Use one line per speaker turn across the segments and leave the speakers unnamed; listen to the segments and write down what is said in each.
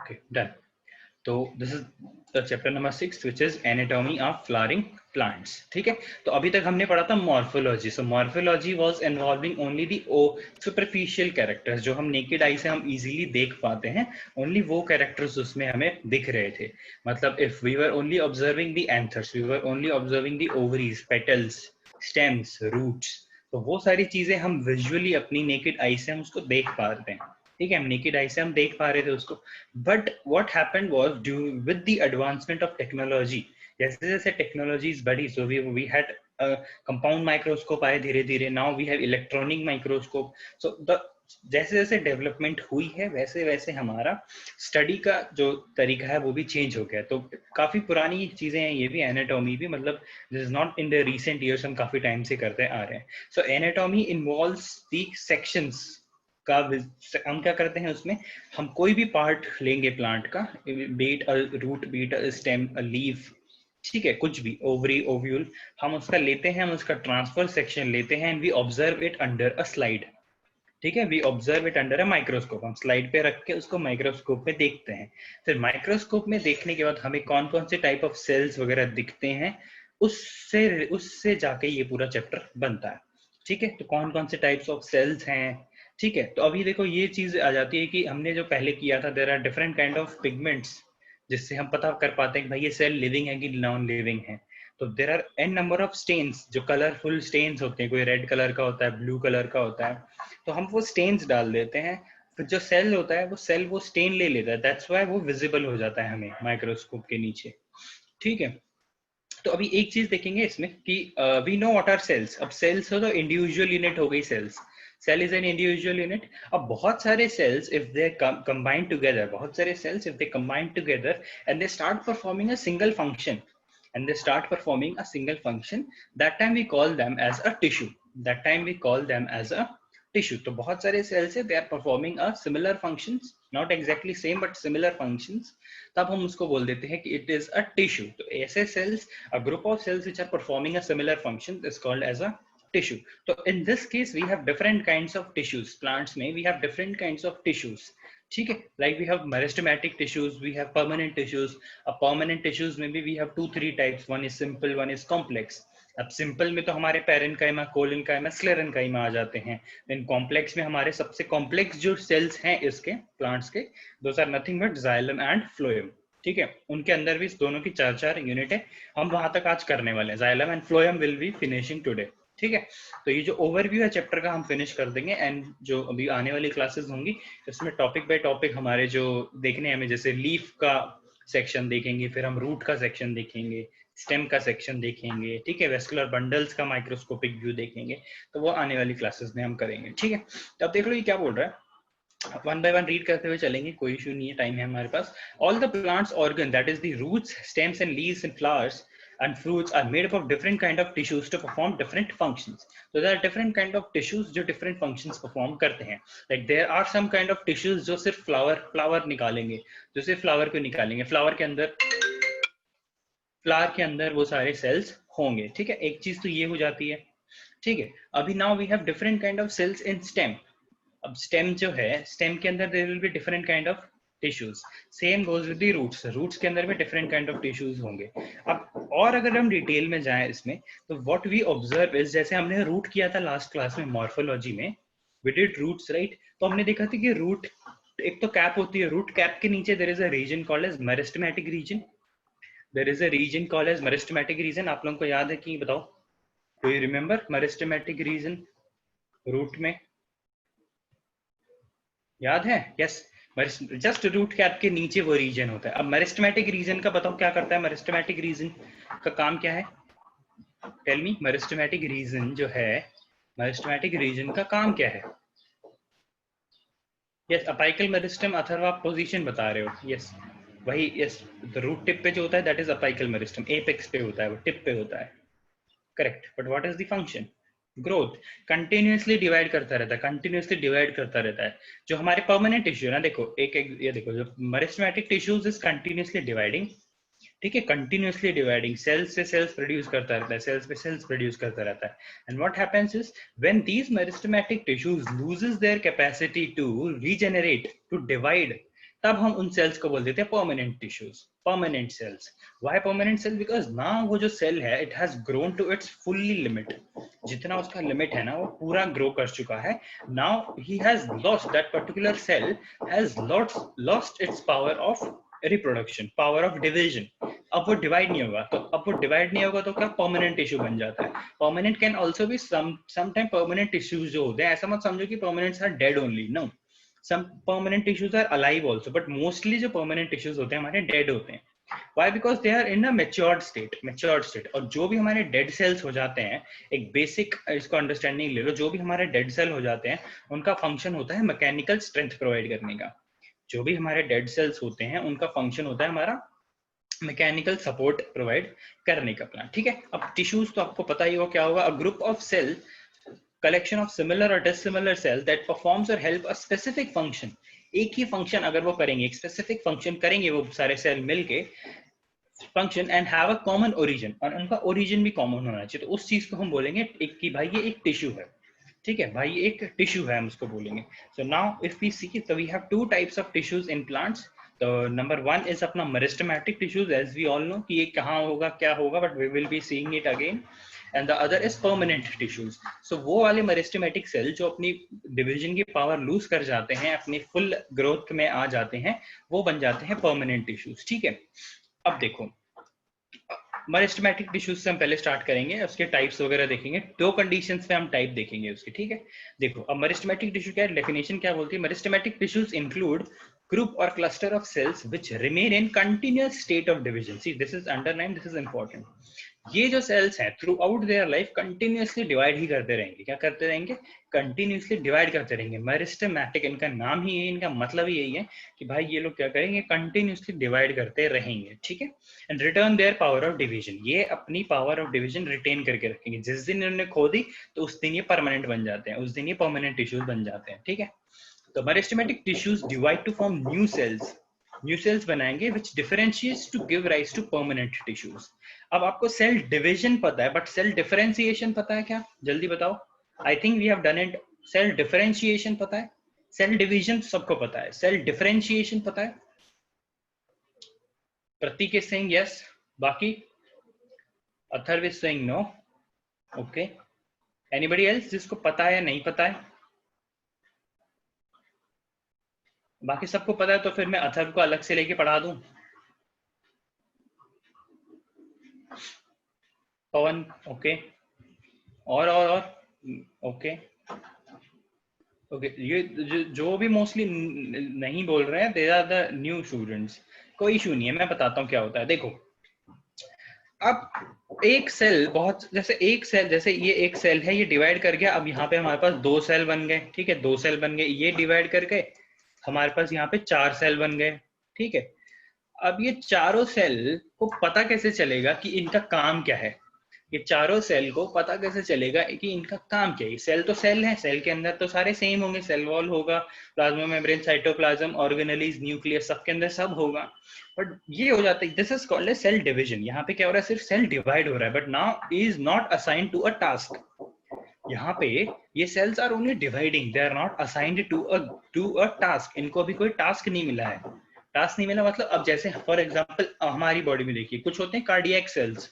Okay, done. तो this is the chapter number 6 which is anatomy of flowering plants. ठीक है, तो अभी तक हमने पढ़ा था morphology. So morphology was involving only the superficial characters जो हम नेकेड आई से हम इजीली देख पाते हैं. ओनली वो कैरेक्टर्स उसमें हमें दिख रहे थे. मतलब if we were only observing the anthers, we were only observing the ovaries, petals, stems, roots, तो वो सारी चीजें हम विजुअली अपनी नेकेड आई से हम उसको देख पाते हैं. ठीक है, हम नेकेड आई से हम देख पा रहे थे उसको. But what happened was due with the advancement of technology, जैसे जैसे टेक्नोलॉजीज बढ़ी, so we had compound microscope आए धीरे धीरे. Now we have electronic microscope. So the जैसे जैसे डेवलपमेंट हुई है वैसे वैसे हमारा स्टडी का जो तरीका है वो भी चेंज हो गया. तो काफी पुरानी चीजें हैं ये भी, एनाटॉमी भी. मतलब this is not in the recent years, हम काफी टाइम से करते आ रहे हैं. सो एनाटॉमी इन्वॉल्व्स द सेक्शंस का. हम क्या करते हैं उसमें, हम कोई भी पार्ट लेंगे प्लांट का, be it a root, be it a stem, a leaf, ठीक है, कुछ भी, ओवरी, ओव्यूल, हम उसका लेते हैं, हम उसका ट्रांसफर सेक्शन लेते हैं and we observe it under a slide. ठीक है, we observe it under a microscope. हम स्लाइड पे रख के उसको माइक्रोस्कोप में देखते हैं. फिर माइक्रोस्कोप में देखने के बाद हमें कौन कौन से टाइप ऑफ सेल्स वगैरह दिखते हैं, उससे उससे जाके ये पूरा चैप्टर बनता है. ठीक है, तो कौन कौन से टाइप्स ऑफ सेल्स हैं. ठीक है, तो अभी देखो ये चीज आ जाती है कि हमने जो पहले किया था, there are different kind of pigments जिससे हम पता कर पाते हैं कि भाई ये सेल लिविंग है कि नॉन लिविंग है. तो there are an number of stains, जो कलरफुल स्टेन्स होते हैं, कोई रेड कलर का होता है, ब्लू कलर का होता है, तो हम वो स्टेन्स डाल देते हैं. फिर जो सेल होता है वो सेल वो स्टेन ले लेता है, दैट्स व्हाई वो विजिबल हो जाता है हमें माइक्रोस्कोप के नीचे. ठीक है, तो अभी एक चीज देखेंगे इसमें कि we know what are cells. अब सेल्स हो तो इंडिविजुअल यूनिट हो गई cells. Cell is an individual unit. अब बहुत सारे cells if they combine together, बहुत सारे cells if they combine together and they start performing a single function, and they start performing a single function, that time we call them as a tissue. That time we call them as a tissue. तो बहुत सारे cells है, they are performing a similar functions, not exactly same but similar functions, तब हम उसको बोल देते हैं कि it is a tissue. तो ऐसे cells, a group of cells which are performing a similar function is called as a tissue. So in this case we have different kinds of tissues. Plants में we have different kinds of tissues. ठीक है, like we have meristematic tissues, we have permanent tissues. अब permanent tissues में भी we have 2-3 types, one is simple, one is complex. अब simple में तो हमारे parenchyma, collenchyma, sclerenchyma आ जाते हैं. then complex में हमारे सबसे complex जो cells हैं इसके plants के, those are nothing but xylem and phloem. ठीक है, उनके अंदर भी दोनों की 4-4 यूनिट है. हम वहां तक आज करने वाले हैं. xylem and phloem will be finishing today. ठीक है, तो ये जो ओवरव्यू है चैप्टर का हम फिनिश कर देंगे. एंड जो अभी आने वाली क्लासेस होंगी इसमें टॉपिक बाय टॉपिक हमारे जो देखने हमें, जैसे लीफ का सेक्शन देखेंगे, फिर हम रूट का सेक्शन देखेंगे, स्टेम का सेक्शन देखेंगे. ठीक है, वेस्कुलर बंडल्स का माइक्रोस्कोपिक व्यू देखेंगे. तो वो आने वाली क्लासेस में हम करेंगे. ठीक है, तो अब देख लो ये क्या बोल रहा है. वन बाय वन रीड करते हुए चलेंगे, कोई इशू नहीं है, टाइम है हमारे पास. All the plants organ, that is the roots, stems and leaves and flowers and fruits are made up of different kind of tissues to perform different functions. So there are different kind of tissues जो different functions perform करते हैं. Like there are some kind of tissues जो सिर्फ flower निकालेंगे, जो सिर्फ flower को निकालेंगे. flower के अंदर वो सारे cells होंगे. ठीक है, एक चीज तो ये हो जाती है. ठीक है, अभी now we have different kind of cells in stem. अब स्टेम जो है, स्टेम के अंदर there will be different kind of tissues. Same goes with the roots, roots के अंदर भी डिफरेंट काइंड ऑफ टिश्यूज होंगे. अब और अगर हम डिटेल में जाएं इसमें, तो व्हाट वी ऑब्जर्व इज, जैसे हमने रूट किया था लास्ट क्लास में मॉर्फोलॉजी में, वी डिड रूट्स, राइट. तो हमने देखा था कि रूट एक तो कैप होती है, रूट कैप के नीचे there is a region called as meristematic region. There is a region called as meristematic region. आप लोगों को याद है कि बताओ, do you remember meristematic region root में? याद है? यस, जस्ट रूट कैप के नीचे वो रीजन होता है. अब मेरिस्टेमेटिक रीजन का बताओ क्या करता है. मेरिस्टेमेटिक रीजन का काम क्या है? Tell me. मेरिस्टेमेटिक रीजन जो है, मेरिस्टेमेटिक रीजन का काम क्या है? यस, अपाइकल मेरिस्टम, अथवा आप पोजीशन बता रहे हो. यस, वही. यस, रूट टिप पे जो होता है that is apical meristem. Apex पे होता है, वो टिप पे होता है. Correct. But what is the function? Growth. Continuously divide करता रहता है, कंटिन्यूअसली डिवाइड करता रहता है. जो हमारे परमानेंट टिश्यू है ना, देखो ये देखो, जो meristematic tissues is continuously dividing. ठीक है, कंटिन्यूअसली डिवाइडिंग, सेल्स से सेल्स प्रोड्यूस करता रहता है, सेल्स पे सेल्स प्रोड्यूस करता रहता है. And what happens is when these meristematic tissues loses their capacity to regenerate, to divide, तब हम उन सेल्स को बोल देते हैं permanent tissues, permanent cells. Why permanent cell? Because now वो जो सेल है it has grown to its fully limit, जितना उसका लिमिट है ना वो पूरा ग्रो कर चुका है। Now he has lost, that particular cell has lost its power of reproduction, power of division. अब वो डिवाइड नहीं होगा, तो अब वो डिवाइड नहीं होगा तो क्या परमानेंट टिश्यू बन जाता है। Permanent can also be sometime permanent tissues जो होते हैं, ऐसा मत समझो कि permanents are dead only, no, some permanent tissues are alive also, but mostly जो permanent tissues होते हैं हमारे dead होते हैं। Why? Because they are in a matured state, matured state। और जो भी हमारे dead cells हो जाते हैं, एक basic इसको understanding ले लो, जो भी हमारे dead cell हो जाते हैं उनका function होता है mechanical strength provide करने का। जो भी हमारे dead cells होते हैं उनका function होता है हमारा मैकेनिकल सपोर्ट प्रोवाइड करने का प्लान, ठीक है। अब टिश्यूज तो आपको पता ही होगा क्या होगा, a group of cell, collection of similar or dissimilar cells that performs or help a specific function। एक ही फंक्शन अगर वो करेंगे, एक स्पेसिफिक फंक्शन करेंगे वो सारे सेल मिलके, function and have a common origin, और उनका ओरिजिन भी कॉमन होना चाहिए, तो उस चीज को हम बोलेंगे एक कि भाई ये एक टिश्यू है, ठीक है भाई एक टिश्यू है, हम उसको बोलेंगे। So now if we see, तो we have two types of tissues in plants. तो नंबर वन इज अपना meristematic tissues, as we all know कि ये कहाँ होगा क्या होगा, but we will be seeing it again. And the other is permanent tissues. So वो वाले मेरिस्टेमेटिक सेल जो अपनी डिवीजन की पावर लूज कर जाते हैं, अपनी फुल ग्रोथ में आ जाते हैं, वो बन जाते हैं परमानेंट टिश्यूज, ठीक है। अब देखो मेरिस्टेमेटिक टिश्यूज से हम पहले स्टार्ट करेंगे, उसके टाइप्स वगैरह देखेंगे, दो कंडीशंस पे हम टाइप देखेंगे उसके, ठीक है। देखो अब मेरिस्टेमेटिक टिश्यू क्या है, डेफिनेशन क्या बोलती है, meristematic tissues include group or cluster of cells which remain in continuous state of division। See, this is underlined, this is important। ये जो सेल्स हैं throughout their life continuously divide ही करते रहेंगे, क्या करते रहेंगे, कंटिन्यूअसली डिवाइड करते रहेंगे। मेरिस्टेमेटिक इनका नाम ही यही, इनका मतलब ही यही है कि भाई ये लोग क्या करेंगे, कंटिन्यूअसली डिवाइड करते रहेंगे, ठीक है। And return their power of division, ये अपनी पावर ऑफ डिवीजन रिटेन करके रखेंगे। जिस दिन इन्होंने खो दी तो उस दिन ये परमानेंट बन जाते हैं, उस दिन ये परमानेंट टिश्यूज बन जाते हैं, ठीक है। तो meristematic tissues divide two form new sales बनाएंगे which differentiates to give rise to permanent tissues। अब आपको सेल डिवीजन पता है, बट सेल डिफरेंशिएशन पता है क्या, जल्दी बताओ। I think we have done it. Cell differentiation पता है, सेल डिवीजन सबको पता है, सेल डिफरेंशिएशन पता है। प्रतीक इज सेइंग यस, बाकी Atharva is saying no. Okay, anybody else जिसको पता है या नहीं पता है? बाकी सबको पता है तो फिर मैं अथर्व को अलग से लेके पढ़ा दूं। पवन ओके, और ओके ओके। ये जो भी मोस्टली नहीं बोल रहे हैं they are the new students, कोई इशू नहीं है, मैं बताता हूँ क्या होता है। देखो अब एक सेल बहुत, जैसे एक सेल, जैसे ये एक सेल है, ये डिवाइड कर गया, अब यहाँ पे हमारे पास दो सेल बन गए, ठीक है, दो सेल बन गए, ये डिवाइड कर गए, हमारे पास यहाँ पे चार सेल बन गए, ठीक है। अब ये चारों सेल को पता कैसे चलेगा कि इनका काम क्या है, ये चारों सेल को पता कैसे चलेगा कि इनका काम क्या है। सेल तो सेल है, सेल के अंदर तो सारे सेम होंगे, सेल वॉल होगा, plasma membrane, cytoplasm, organelles, nucleus, सबके अंदर सब होगा। बट ये हो जाता है, this is called a cell division. यहाँ पे क्या हो रहा है, सिर्फ सेल डिवाइड हो रहा है, but now is not assigned to a task. यहाँ पे ये cells are only dividing, they are not assigned to a task. इनको अभी कोई टास्क नहीं मिला है। टास्क नहीं मिला मतलब, अब जैसे फॉर एग्जांपल हमारी बॉडी में देखिए कुछ होते हैं कार्डियक सेल्स।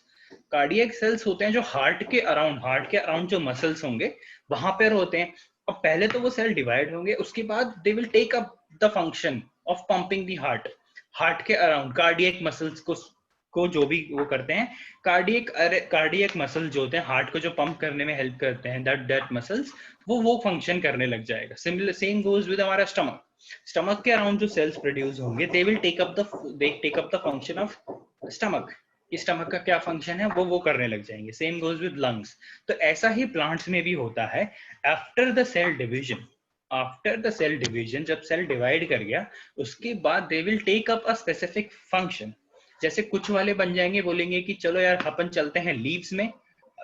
कार्डियक सेल्स होते हैं जो हार्ट के अराउंड जो मसल्स होंगे वहां पर होते हैं। अब पहले तो वो सेल डिवाइड होंगे, उसके बाद they will take up the function of pumping the heart के अराउंड कार्डियक मसल्स को जो भी वो करते हैं, कार्डियक मसल जो होते हैं हार्ट को जो पंप करने में हेल्प करते हैं, दैट मसल्स वो फंक्शन करने लग जाएगा। सिमिलर सेम गोज विद हमारा स्टमक के अराउंड जो सेल्स प्रोड्यूस होंगे they will take up the function of stomach. Stomach का क्या फंक्शन है वो करने लग जाएंगे। Same goes with lungs. तो ऐसा ही प्लांट्स में भी होता है। आफ्टर द सेल डिवीजन जब सेल डिवाइड कर गया उसके बाद they will take up a specific function. जैसे कुछ वाले बन जाएंगे, बोलेंगे कि चलो यार अपन चलते हैं लीव्स में,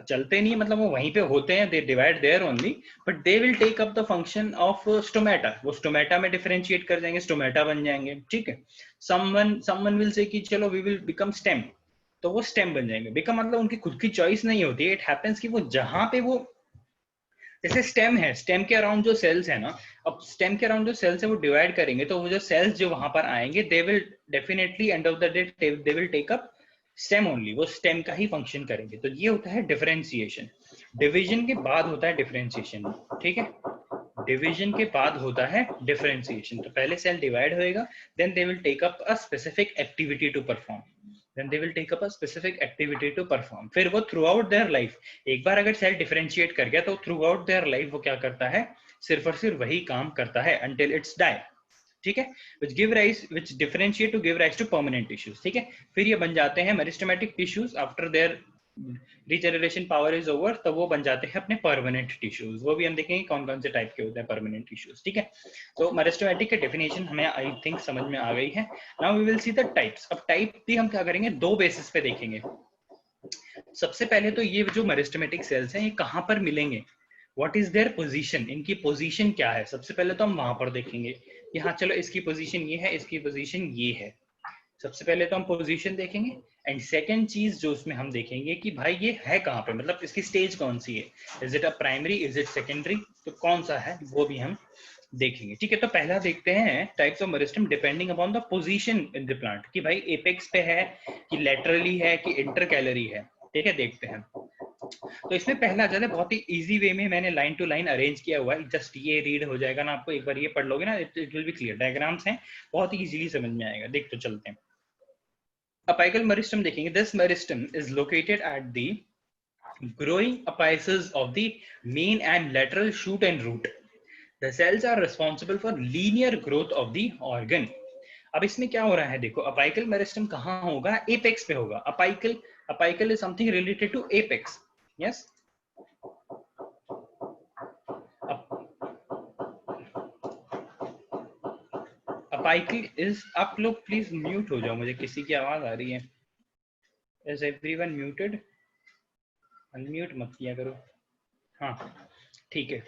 चलते नहीं मतलब वो वहीं पे होते हैं, they divide there only, but they will take up the function of stomata. वो स्टोमेटा में डिफरेंशिएट कर जाएंगे, स्टोमेटा बन जाएंगे, ठीक है। समवन विल से कि चलो वी विल बिकम स्टेम, तो वो स्टेम बन जाएंगे। बिकम मतलब उनकी खुद की चॉइस नहीं होती है, इट हैपेंस कि वो जहां पे वो, जैसे स्टेम है, स्टेम के अराउंड जो सेल्स है ना, अब स्टेम के अराउंड जो सेल्स है वो डिवाइड करेंगे, तो वो जो सेल्स जो वहां पर आएंगे they will definitely end of the day they will take up stem only, वो स्टेम का ही फंक्शन करेंगे। तो ये होता है डिफरेंशिएशन। डिवीजन के बाद होता है डिफरेंशिएशन, ठीक है, डिवीजन के बाद होता है डिफरेंशिएशन। तो पहले सेल डिवाइड होएगा, then they will take up a specific activity to perform, then they will take up a specific activity to perform। फिर वो थ्रू आउट देयर लाइफ, एक बार अगर सेल डिफरेंशिएट कर गया तो थ्रू आउट देयर लाइफ वो क्या करता है, सिर्फ और सिर्फ वही काम करता है until it's die, ठीक है, which differentiate to give rise to permanent tissues, ठीक है। फिर ये बन जाते हैं meristematic tissues after their regeneration power is over, तब वो बन जाते हैं अपने परमानेंट टिश्यूज। वो भी हम देखेंगे कौन कौन से टाइप के होते हैं परमानेंट टिश्यूज, ठीक है। तो मेरिस्टेमेटिक के डेफिनेशन हमें आई थिंक समझ में आ गई है। Now we will see the types. अब टाइप भी हम क्या करेंगे, दो बेसिस पे देखेंगे। सबसे पहले तो ये जो मेरिस्टेमेटिक सेल्स हैं ये कहाँ पर मिलेंगे, व्हाट इज देयर पोजीशन, इनकी पोजीशन क्या है, सबसे पहले तो हम वहां पर देखेंगे कि हाँ चलो इसकी पोजीशन ये है, इसकी पोजीशन ये है। सबसे पहले तो हम पोजीशन देखेंगे, एंड सेकंड चीज जो उसमें हम देखेंगे कि भाई ये है कहाँ पे, मतलब इसकी स्टेज कौन सी है, is it a primary, is it secondary, तो कौन सा है वो भी हम देखेंगे, ठीक है। तो पहला देखते हैं types of meristem depending upon the position in the plant, कि भाई एपेक्स पे है कि लेटरली है कि इंटरकैलरी है, ठीक है, देखते हैं। तो इसमें पहला ज्यादा बहुत ही इजी वे में मैंने लाइन टू लाइन अरेंज किया हुआ है, जस्ट ये रीड हो जाएगा ना आपको, एक बार ये पढ़ लोगे ना it will be clear, diagrams हैं बहुत ही इजीली समझ में आएगा। देख तो चलते हैं। Apical meristem देखेंगे, this meristem is located at the growing apices of the main and lateral shoot and root. The cells are responsible for linear growth of the organ. अब इसमें क्या हो रहा है देखो, अपाइकल मेरिस्टम कहाँ होगा, एपेक्स पे होगा। Apical is something related to apex, yes. Apical is, आप लोग प्लीज म्यूट हो जाओ, मुझे किसी की आवाज आ रही है। Is everyone muted? अनम्यूट मत किया करो, हाँ ठीक है।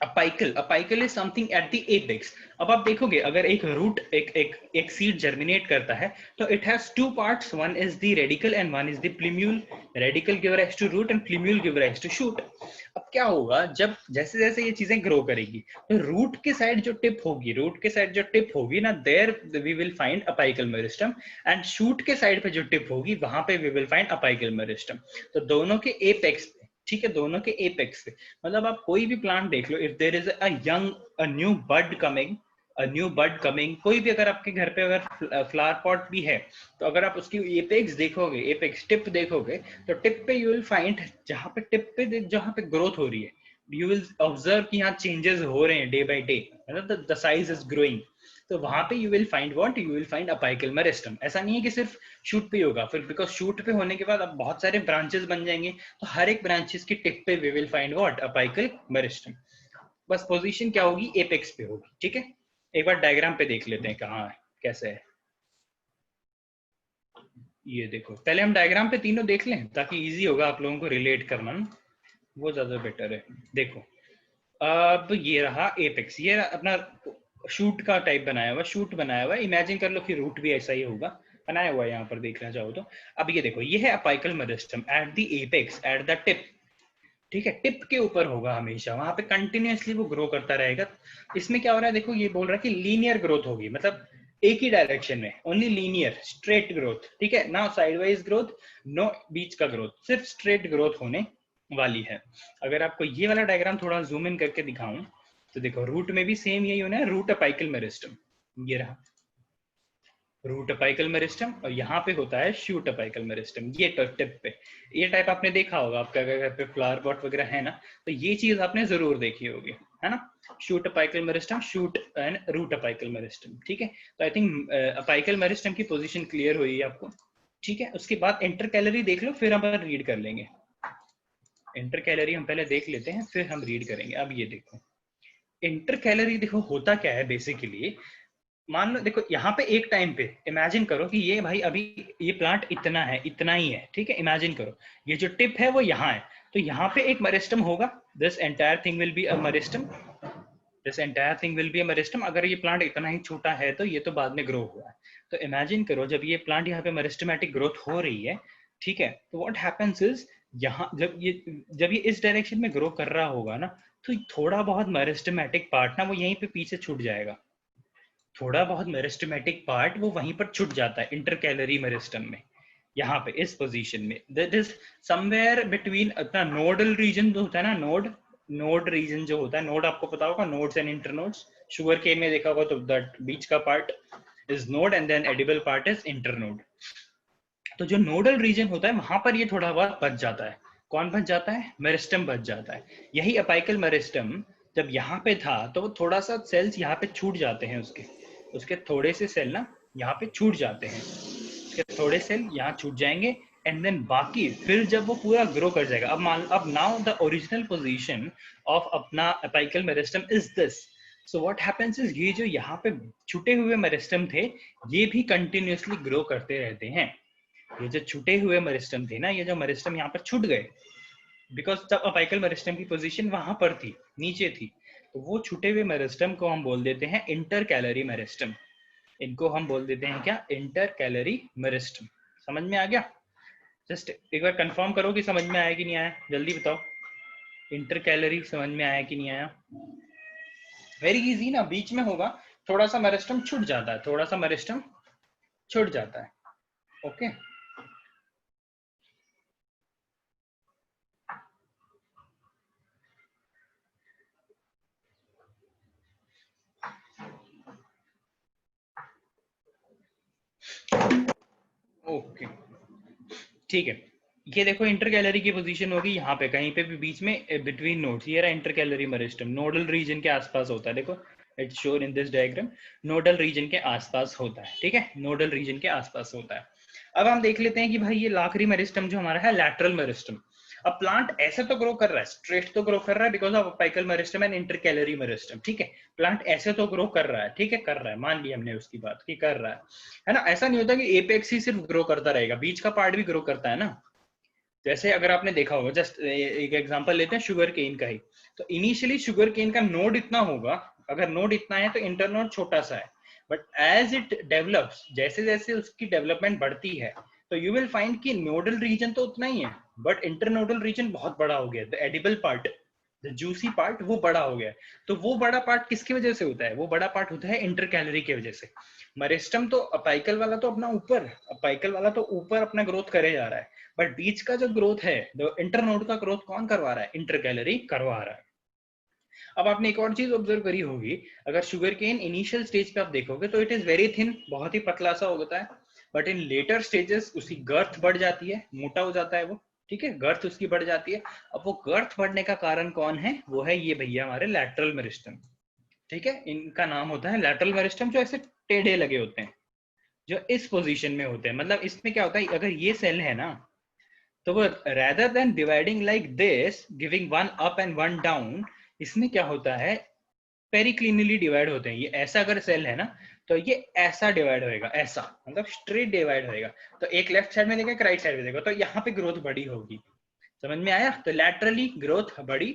Apical is something at the apex. अब आप देखोगे अगर एक रूट एक सीड जर्मिनेट करता है तो it has two parts, one is the radicle and one is the plumule. Radicle give rise to root and plumule give rise to shoot. अब क्या होगा, जब जैसे जैसे ये चीजें ग्रो करेगी तो रूट के साइड जो टिप होगी ना, there we will find apical meristem, and shoot के साइड पे जो टिप होगी वहां पे we will find apical meristem. तो दोनों के एपेक्स, ठीक है, दोनों के एपेक्स पे, मतलब आप कोई भी प्लांट देख लो, if there is a new bud coming, कोई भी अगर आपके घर पे अगर फ्लावर पॉट भी है तो अगर आप उसकी एपेक्स देखोगे, एपेक्स टिप देखोगे, तो टिप पे यू विल फाइंड, जहां पे टिप पे जहां पे ग्रोथ हो रही है, यू विल ऑब्जर्व कि यहाँ चेंजेस हो रहे हैं डे बाय डे, मतलब द साइज इज ग्रोइंग। तो वहां पे you will find what, you will find apical meristem. ऐसा नहीं है कि सिर्फ शूट पे होगा, फिर बिकॉज शूट पे होने के बाद अब बहुत सारे ब्रांचेस बन जाएंगे, तो हर एक ब्रांचेस की टिप पे we will find what, apical meristem. बस पोजीशन क्या होगी, एपेक्स पे होगी, ठीक है। एक बार डायग्राम पे देख लेते हैं कहाँ है, कैसे है। ये देखो, पहले हम डायग्राम पे तीनों देख लें ताकि इजी होगा आप लोगों को रिलेट करना, वो ज्यादा बेटर है। देखो अब ये रहा एपेक्स, ये अपना शूट का टाइप बनाया हुआ है। इमेजिन कर लो कि रूट भी ऐसा ही होगा, बनाया हुआ है यहाँ पर देखना चाहो तो। अब ये देखो, ये है apical meristem at the apex, at the tip, ठीक है, टिप के ऊपर होगा हमेशा, वहां पे कंटिन्यूअसली वो ग्रो करता रहेगा। इसमें क्या हो रहा है देखो, ये बोल रहा है कि लीनियर ग्रोथ होगी, मतलब एक ही डायरेक्शन में, ओनली लीनियर स्ट्रेट ग्रोथ, ठीक है ना, साइडवाइज ग्रोथ, नो बीच का ग्रोथ, सिर्फ स्ट्रेट ग्रोथ होने वाली है। अगर आपको ये वाला डायग्राम थोड़ा जूम इन करके दिखाऊं तो देखो, रूट में भी सेम यही होना है, रूट अपाइकल मेरिस्टम, ये रहा रूट अपाइकल मेरिस्टम, और यहाँ पे होता है शूट अपाइकल मेरिस्टम, ये टिप पे। ये टाइप आपने देखा होगा, आपका अगर घर पे फ्लावर पॉट वगैरह है ना, तो ये चीज आपने जरूर देखी होगी, है ना, shoot apical meristem, shoot and root apical meristem, ठीक है। तो आई थिंक अपाइकल मेरिस्टम की पोजीशन क्लियर हुई है आपको, ठीक है। उसके बाद इंटरकैलरी देख लो, फिर हम रीड कर लेंगे। इंटरकैलरी हम पहले देख लेते हैं, फिर हम रीड करेंगे। अब ये देखो, इंटरकैलरी देखो होता क्या है बेसिकली, मान लो देखो यहाँ पे एक टाइम पे इमेजिन करो कि ये भाई अभी ये प्लांट इतना है, इतना ही है, ठीक है। इमेजिन करो ये जो टिप है वो यहाँ है, तो यहाँ पे एक मेरिस्टम होगा, this entire thing will be a meristem, this entire thing will be a meristem. अगर ये प्लांट इतना ही छोटा है तो ये तो बाद में ग्रो हुआ है। तो इमेजिन करो जब ये प्लांट यहाँ पे मेरिस्टमेटिक ग्रोथ हो रही है, ठीक है, तो व्हाट हैपेंस इज, यहाँ जब ये इस डायरेक्शन में ग्रो कर रहा होगा ना, तो थोड़ा बहुत मेरिस्टेमेटिक पार्ट ना वो यहीं पे पीछे छूट जाएगा, थोड़ा बहुत मेरिस्टेमेटिक पार्ट वो वहीं पर छूट जाता है इंटरकैलरी मेरिस्टम में, यहाँ पे इस पोजीशन में। दैट इज समवेयर बिटवीन अपना नोडल रीजन जो होता है ना, नोड रीजन जो होता है, नोड आपको पता होगा, nodes and internodes, sugar cane में देखा होगा तो दैट बीच का part is node and then edible part is internode. तो जो नोडल रीजन होता है वहां पर ये थोड़ा बहुत बच जाता है। कौन बच जाता है? मेरिस्टम बच जाता है। यही अपाइकल मेरिस्टम जब यहाँ पे था तो वो थोड़ा सा सेल्स यहाँ पे छूट जाते हैं, उसके उसके थोड़े से सेल ना यहाँ पे छूट जाते हैं, उसके थोड़े सेल यहाँ छूट जाएंगे एंड देन बाकी फिर जब वो पूरा ग्रो कर जाएगा। अब now the original position of अपना apical meristem is this. So what happens is ये जो यहाँ पे छूटे हुए मेरिस्टम थे ये भी कंटिन्यूअसली ग्रो करते रहते हैं। ये जो छूटे हुए मेरिस्टम थे ना, ये जो मेरिस्टम यहाँ पर छूट गए बिकॉज जब अपाइकल मेरिस्टम की पोजीशन वहां पर थी, नीचे थी, तो वो छूटे हुए मेरिस्टम को हम बोल देते हैं इंटर कैलरी मेरिस्टम। इनको हम बोल देते हैं क्या? Inter calorie meristem. समझ में आ गया? जस्ट एक बार कंफर्म करो कि समझ में आया कि नहीं आया, जल्दी बताओ। इंटर कैलरी समझ में आया कि नहीं आया? वेरी इजी ना, बीच में होगा, थोड़ा सा मेरिस्टम छूट जाता है, थोड़ा सा मेरिस्टम छूट जाता है। ओके ओके ठीक है। ये देखो इंटर कैलरी की पोजीशन होगी यहाँ पे कहीं पे भी बीच में बिटवीन नोड्स। ये रहा intercalary meristem, nodal region के आसपास होता है। देखो it's shown in this diagram, nodal region के आसपास होता है। ठीक है, नोडल रीजन के आसपास होता है। अब हम देख लेते हैं कि भाई ये लाखरी मेरिस्टम जो हमारा है, लैटरल मेरिस्टम। अब प्लांट ऐसे तो ग्रो कर रहा है, स्ट्रेट तो ग्रो कर रहा है because of apical meristem and inter calorie meristem. ठीक है, प्लांट ऐसे तो ग्रो कर रहा है, ठीक है, कर रहा है, मान लिया हमने उसकी बात कि कर रहा है ना। ऐसा नहीं होता कि एपेक्स ही सिर्फ ग्रो करता रहेगा, बीच का पार्ट भी ग्रो करता है ना। जैसे अगर आपने देखा होगा, जस्ट एक एग्जांपल लेते हैं शुगर केन का ही, तो इनिशियली शुगर केन का नोड इतना होगा, अगर नोड इतना है तो इंटरनोड छोटा सा है, बट एज इट डेवलप्स, जैसे जैसे उसकी डेवलपमेंट बढ़ती है, तो यू विल फाइंड कि नोडल रीजन तो उतना ही है बट इंटरनोडल रीजन बहुत बड़ा हो गया, the edible part, the juicy part वो बड़ा हो गया। तो वो बड़ा पार्ट किसकी वजह से होता है? वो बड़ा पार्ट होता है इंटर कैलोरी की वजह से। मेरिस्टम तो अपाइकल वाला तो अपना ऊपर, अपाइकल वाला तो ऊपर अपना ग्रोथ करे जा रहा है, बट बीच का जो ग्रोथ है, इंटरनोड का ग्रोथ कौन करवा रहा है? इंटर कैलोरी करवा रहा है। अब आपने एक और चीज ऑब्जर्व करी होगी, अगर शुगर केन इनिशियल स्टेज पे आप देखोगे तो इट इज वेरी थिन, बहुत ही पतला सा होता है, बट इन लेटर स्टेजेस उसकी गर्थ बढ़ जाती है, मोटा हो जाता है वो। ठीक है, गर्थ उसकी बढ़ जाती है। अब वो गर्थ बढ़ने का कारण कौन है? वो है ये भैया हमारे लैटरल मेरिस्टम। ठीक है, इनका नाम होता है लैटरल मेरिस्टम, जो ऐसे टेढ़े लगे होते हैं, जो इस पोजीशन में होते हैं। मतलब इसमें क्या होता है, अगर ये सेल है ना, तो वो rather than dividing like this, giving one up and one down, इसमें क्या होता है, पेरिक्लिनली डिवाइड होते हैं। ये ऐसा अगर सेल है ना, तो ये ऐसा डिवाइड होएगा, ऐसा मतलब स्ट्रेट डिवाइड होएगा। तो एक लेफ्ट साइड में देखेगा, एक राइट साइड में देखेगा, तो यहाँ पे ग्रोथ बड़ी होगी। समझ में आया? तो लैटरली ग्रोथ बड़ी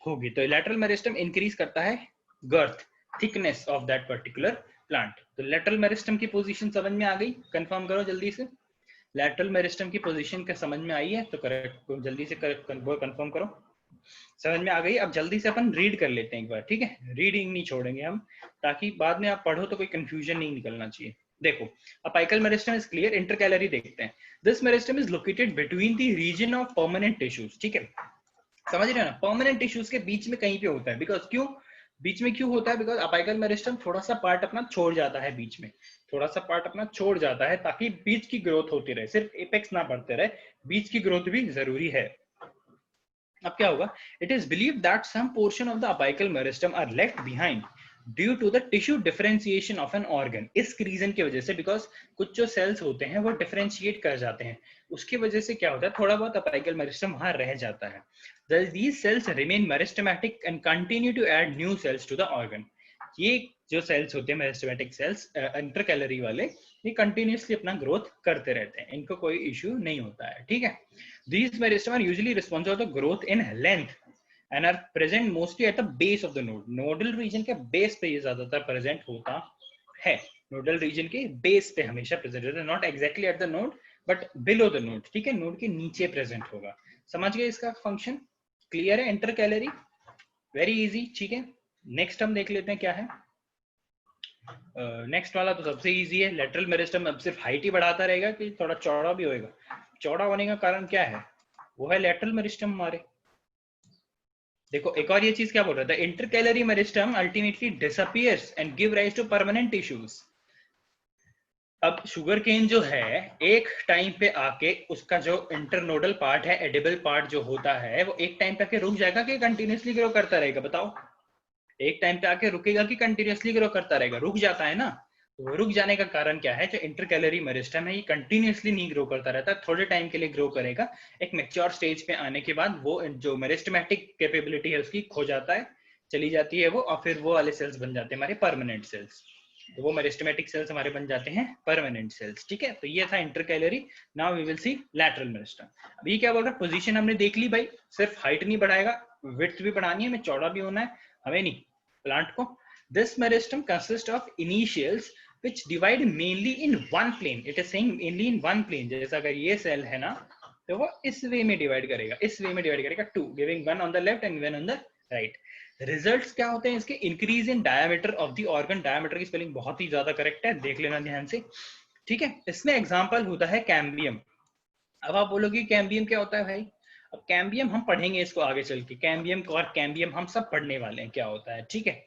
होगी। तो लैटरल मेरिस्टम इंक्रीज करता है girth, thickness of that particular plant. तो लैटरल मेरिस्टम की पोजीशन समझ में आ गई? कंफर्म करो जल्दी से। लैटरल मेरिस्टम की पोजीशन का समझ में आई है तो करेक्ट, जल्दी से कंफर्म करो। समझ में आ गई? अब जल्दी से अपन रीड कर लेते हैं एक बार, ठीक है, रीडिंग नहीं छोड़ेंगे हम, ताकि बाद में आप पढ़ो तो कोई कंफ्यूजन नहीं निकलना चाहिए। देखो, apical meristem is clear, intercalary देखते हैं। This meristem is located between the region of permanent tissues. ठीक है, समझ रहे हो ना, परमानेंट टिश्यूज के बीच में कहीं पे होता है। बिकॉज क्यों बीच में क्यों होता है? बिकॉज अपाइकल मेरिस्टम थोड़ा सा पार्ट अपना छोड़ जाता है बीच में, थोड़ा सा पार्ट अपना छोड़ जाता है ताकि बीच की ग्रोथ होती रहे, सिर्फ एपेक्स ना बढ़ते रहे, बीच की ग्रोथ भी जरूरी है। अब क्या होगा? It is believe that some portion of the apical meristem are left behind due to the tissue differentiation of an organ. इस रीजन की वजह से, बिकॉज कुछ जो सेल्स होते हैं वो डिफरेंशिएट कर जाते हैं, उसकी वजह से क्या होता है, थोड़ा बहुत अपाइकल मेरिस्टम वहां रह जाता है। These cells remain meristematic and continue to add new cells to the organ. ये जो सेल्स होते हैं मेरिस्टेमेटिक सेल्स, इंटर कैलोरी वाले, ये कंटिन्यूअसली अपना ग्रोथ करते रहते हैं, इनको कोई इश्यू नहीं होता है। ठीक है, these meristem are usually responsible for the growth in length and are present mostly at the base of the node. Nodal region के बेस पे ये ज्यादातर प्रेजेंट होता है, नोडल रीजन के बेस पे हमेशा प्रेजेंट होता है, not exactly at the node but below the node. ठीक है, नोड के नीचे प्रेजेंट होगा। समझ गए इसका फंक्शन? क्लियर है इंटर कैलोरी? वेरी इजी, ठीक है। नेक्स्ट हम देख लेते हैं क्या है। नेक्स्ट वाला तो सबसे इजी है, लेटरल मेरिस्टम अब सिर्फ हाइट ही बढ़ाता रहेगा कि थोड़ा चौड़ा भी होएगा। चौड़ा होने का कारण क्या है, वो है लेटरल मेरिस्टम हमारे। देखो एक और ये चीज क्या बोल रहा था, intercalary meristem ultimately disappears and give rise to permanent tissues. अब शुगर केन जो है एक टाइम पे आके उसका जो इंटरनोडल पार्ट है, एडिबल पार्ट जो होता है, वो एक टाइम पे आके रुक जाएगा कि कंटिन्यूअसली ग्रो करता रहेगा, बताओ। एक टाइम पे आके रुकेगा कि कंटिन्यूअसली ग्रो करता रहेगा, रुक जाता है ना। तो वो रुक जाने का कारण क्या है, जो इंटरकैलरी मेरिस्टम है ये कंटिन्यूअसली नहीं ग्रो करता रहता, थोड़े टाइम के लिए ग्रो करेगा। एक मैच्योर स्टेज पे आने के बाद वो जो मेरिस्टमेटिक कैपेबिलिटी है उसकी खो जाता है, चली जाती है वो, और फिर वो वाले सेल्स बन जाते हैं हमारे परमानेंट सेल्स। तो वो मेरिस्टमेटिक सेल्स हमारे बन जाते हैं परमानेंट सेल्स, ठीक है। तो ये था intercalary. Now we will see lateral meristem. अब ये क्या बोल रहा है, पोजीशन हमने देख ली भाई, सिर्फ हाइट नहीं बढ़ाएगा, विड्थ भी बढ़ानी है, हमें चौड़ा भी होना है, हमें नहीं, प्लांट को। This meristem consist of initials which divide mainly in one plane. It is saying mainly in one plane. जैसा अगर ये सेल है ना, तो वो इस वे में डिवाइड करेगा, इस वे में डिवाइड करेगा, two, giving one on the left and one on the right. Results क्या होते हैं इसके, increase in diameter of the organ. Diameter की स्पेलिंग बहुत ही ज्यादा करेक्ट है, देख लेना ध्यान से, ठीक है। इसमें एग्जांपल होता है कैम्बियम। अब आप बोलोगे कैम्बियम क्या होता है भाई, अब कैम्बियम हम पढ़ेंगे इसको आगे चल के, कैम्बियम और कैम्बियम हम सब पढ़ने वाले हैं क्या होता है, ठीक है।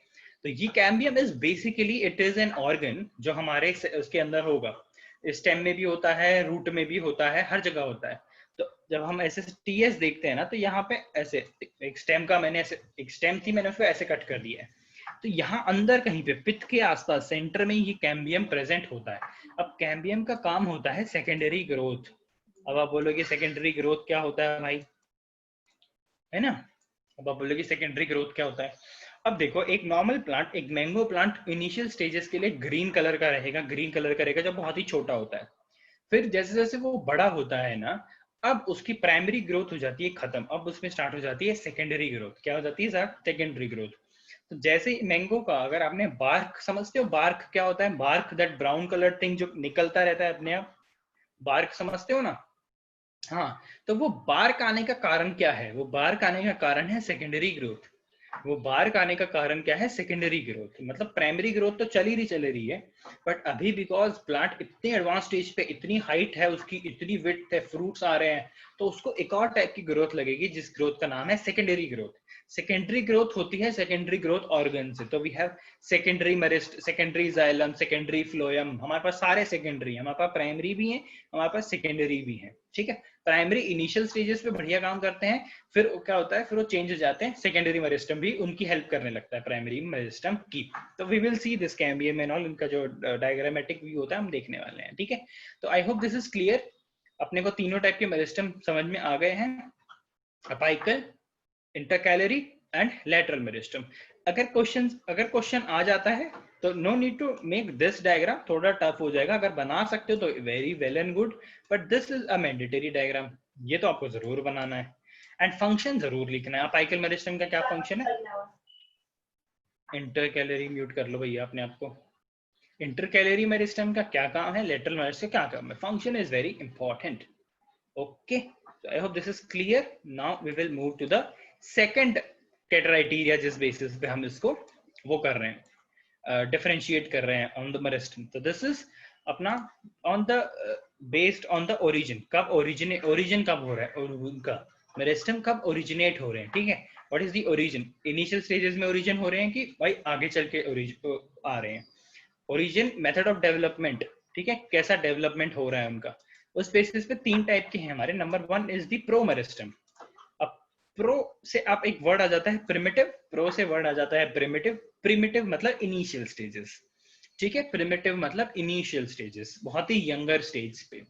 तो ये cambium is basically it is an organ जो हमारे उसके अंदर होगा, स्टेम में भी होता है, रूट में भी होता है, हर जगह होता है। तो जब हम ऐसे टीएस देखते हैं ना, तो यहाँ पे ऐसे एक स्टेम का मैंने ऐसे, एक स्टेम थी मैंने उसको ऐसे कट कर दिया है, तो यहाँ अंदर कहीं पे पित्त के आसपास सेंटर में ये कैम्बियम प्रेजेंट होता है। अब कैम्बियम का काम होता है सेकेंडरी ग्रोथ। अब आप बोलोगे सेकेंडरी ग्रोथ क्या होता है भाई, है ना। अब आप बोलोगे सेकेंडरी ग्रोथ क्या होता है। अब देखो एक नॉर्मल प्लांट, एक मैंगो प्लांट इनिशियल स्टेजेस के लिए ग्रीन कलर का रहेगा, ग्रीन कलर का रहेगा जब बहुत ही छोटा होता है। फिर जैसे जैसे वो बड़ा होता है ना, अब उसकी प्राइमरी ग्रोथ हो जाती है खत्म, अब उसमें स्टार्ट हो जाती है सेकेंडरी ग्रोथ। क्या हो जाती है सर, सेकेंडरी ग्रोथ। तो जैसे मैंगो का अगर आपने बार्क समझते हो, बार्क क्या होता है, bark that brown colour thing जो निकलता रहता है अपने आप, बार्क समझते हो ना। हाँ, तो वो बार्क आने का कारण क्या है, वो बार्क आने का कारण है सेकेंडरी ग्रोथ। वो बार्क आने का कारण क्या है, सेकेंडरी ग्रोथ। मतलब प्राइमरी ग्रोथ तो चल रही है, बट अभी बिकॉज प्लांट इतने एडवांस स्टेज पे, इतनी हाइट है उसकी, इतनी विड्थ है, फ्रूट्स आ रहे हैं, तो उसको एक और टाइप की ग्रोथ लगेगी जिस ग्रोथ का नाम है सेकेंडरी ग्रोथ। सेकेंडरी ग्रोथ होती है सेकेंडरी ग्रोथ ऑर्गन से। तो we have secondary meristem, secondary xylem, secondary phloem, हमारे पास सारे सेकेंडरी हैं, हमारे पास प्राइमरी भी है, हमारे पास सेकेंडरी भी है, ठीक है। प्राइमरी इनिशियल स्टेजेस पे बढ़िया काम करते हैं, फिर क्या होता है, फिर वो चेंज हो जाते हैं, सेकेंडरी मेरिस्टम भी उनकी हेल्प करने लगता है प्राइमरी मेरिस्टम की। तो we will see this cambium and all, इनका जो डायग्रामेटिक व्यू होता है हम देखने वाले हैं, ठीक है। तो I hope this is clear. अपने को तीनों टाइप के मेरिस्टम समझ में आ गए हैं, apical, intercalary and lateral meristem. अगर क्वेश्चन आ जाता है तो no need to make this diagram, थोड़ा टफ हो जाएगा, अगर बना सकते हो तो very well and good, but this is a mandatory diagram, ये तो आपको जरूर बनाना है। एंड फंक्शन जरूर लिखना है। अपाइकल मेरिस्टम का क्या फंक्शन है, इंटरकैलरी म्यूट कर लो भैया अपने आप को। इंटरकैलरी मेरिस्टम का क्या काम है, लेटरल मेरिस्टम का क्या काम है, function is very important. Okay, so I hope this is clear. Now we will move to the second criteria जिस basis पे हम इसको वो कर रहे हैं, differentiate कर रहे हैं on the meristem. So this is अपना on the based on the origin, कब origin कब हो रहा है, और उनका मेरिस्टम कब ओरिजिनेट हो रहे हैं, ठीक है। What is the origin, initial stages में ओरिजिन हो रहे हैं कि भाई आगे चल के ओरिजिन आ रहे हैं। ओरिजिन, मेथड ऑफ डेवलपमेंट, ठीक है, कैसा डेवलपमेंट हो रहा है उनका। उस बेसिस पे तीन टाइप के हैं हमारे। Number one is the pro meristem. अब प्रो से आप एक वर्ड आ जाता है प्रिमिटिव, प्रो से वर्ड आ जाता है प्रिमिटिव। प्रिमिटिव मतलब इनिशियल स्टेजेस, ठीक है, प्रिमिटिव मतलब इनिशियल स्टेजेस, बहुत ही यंगर स्टेज पे।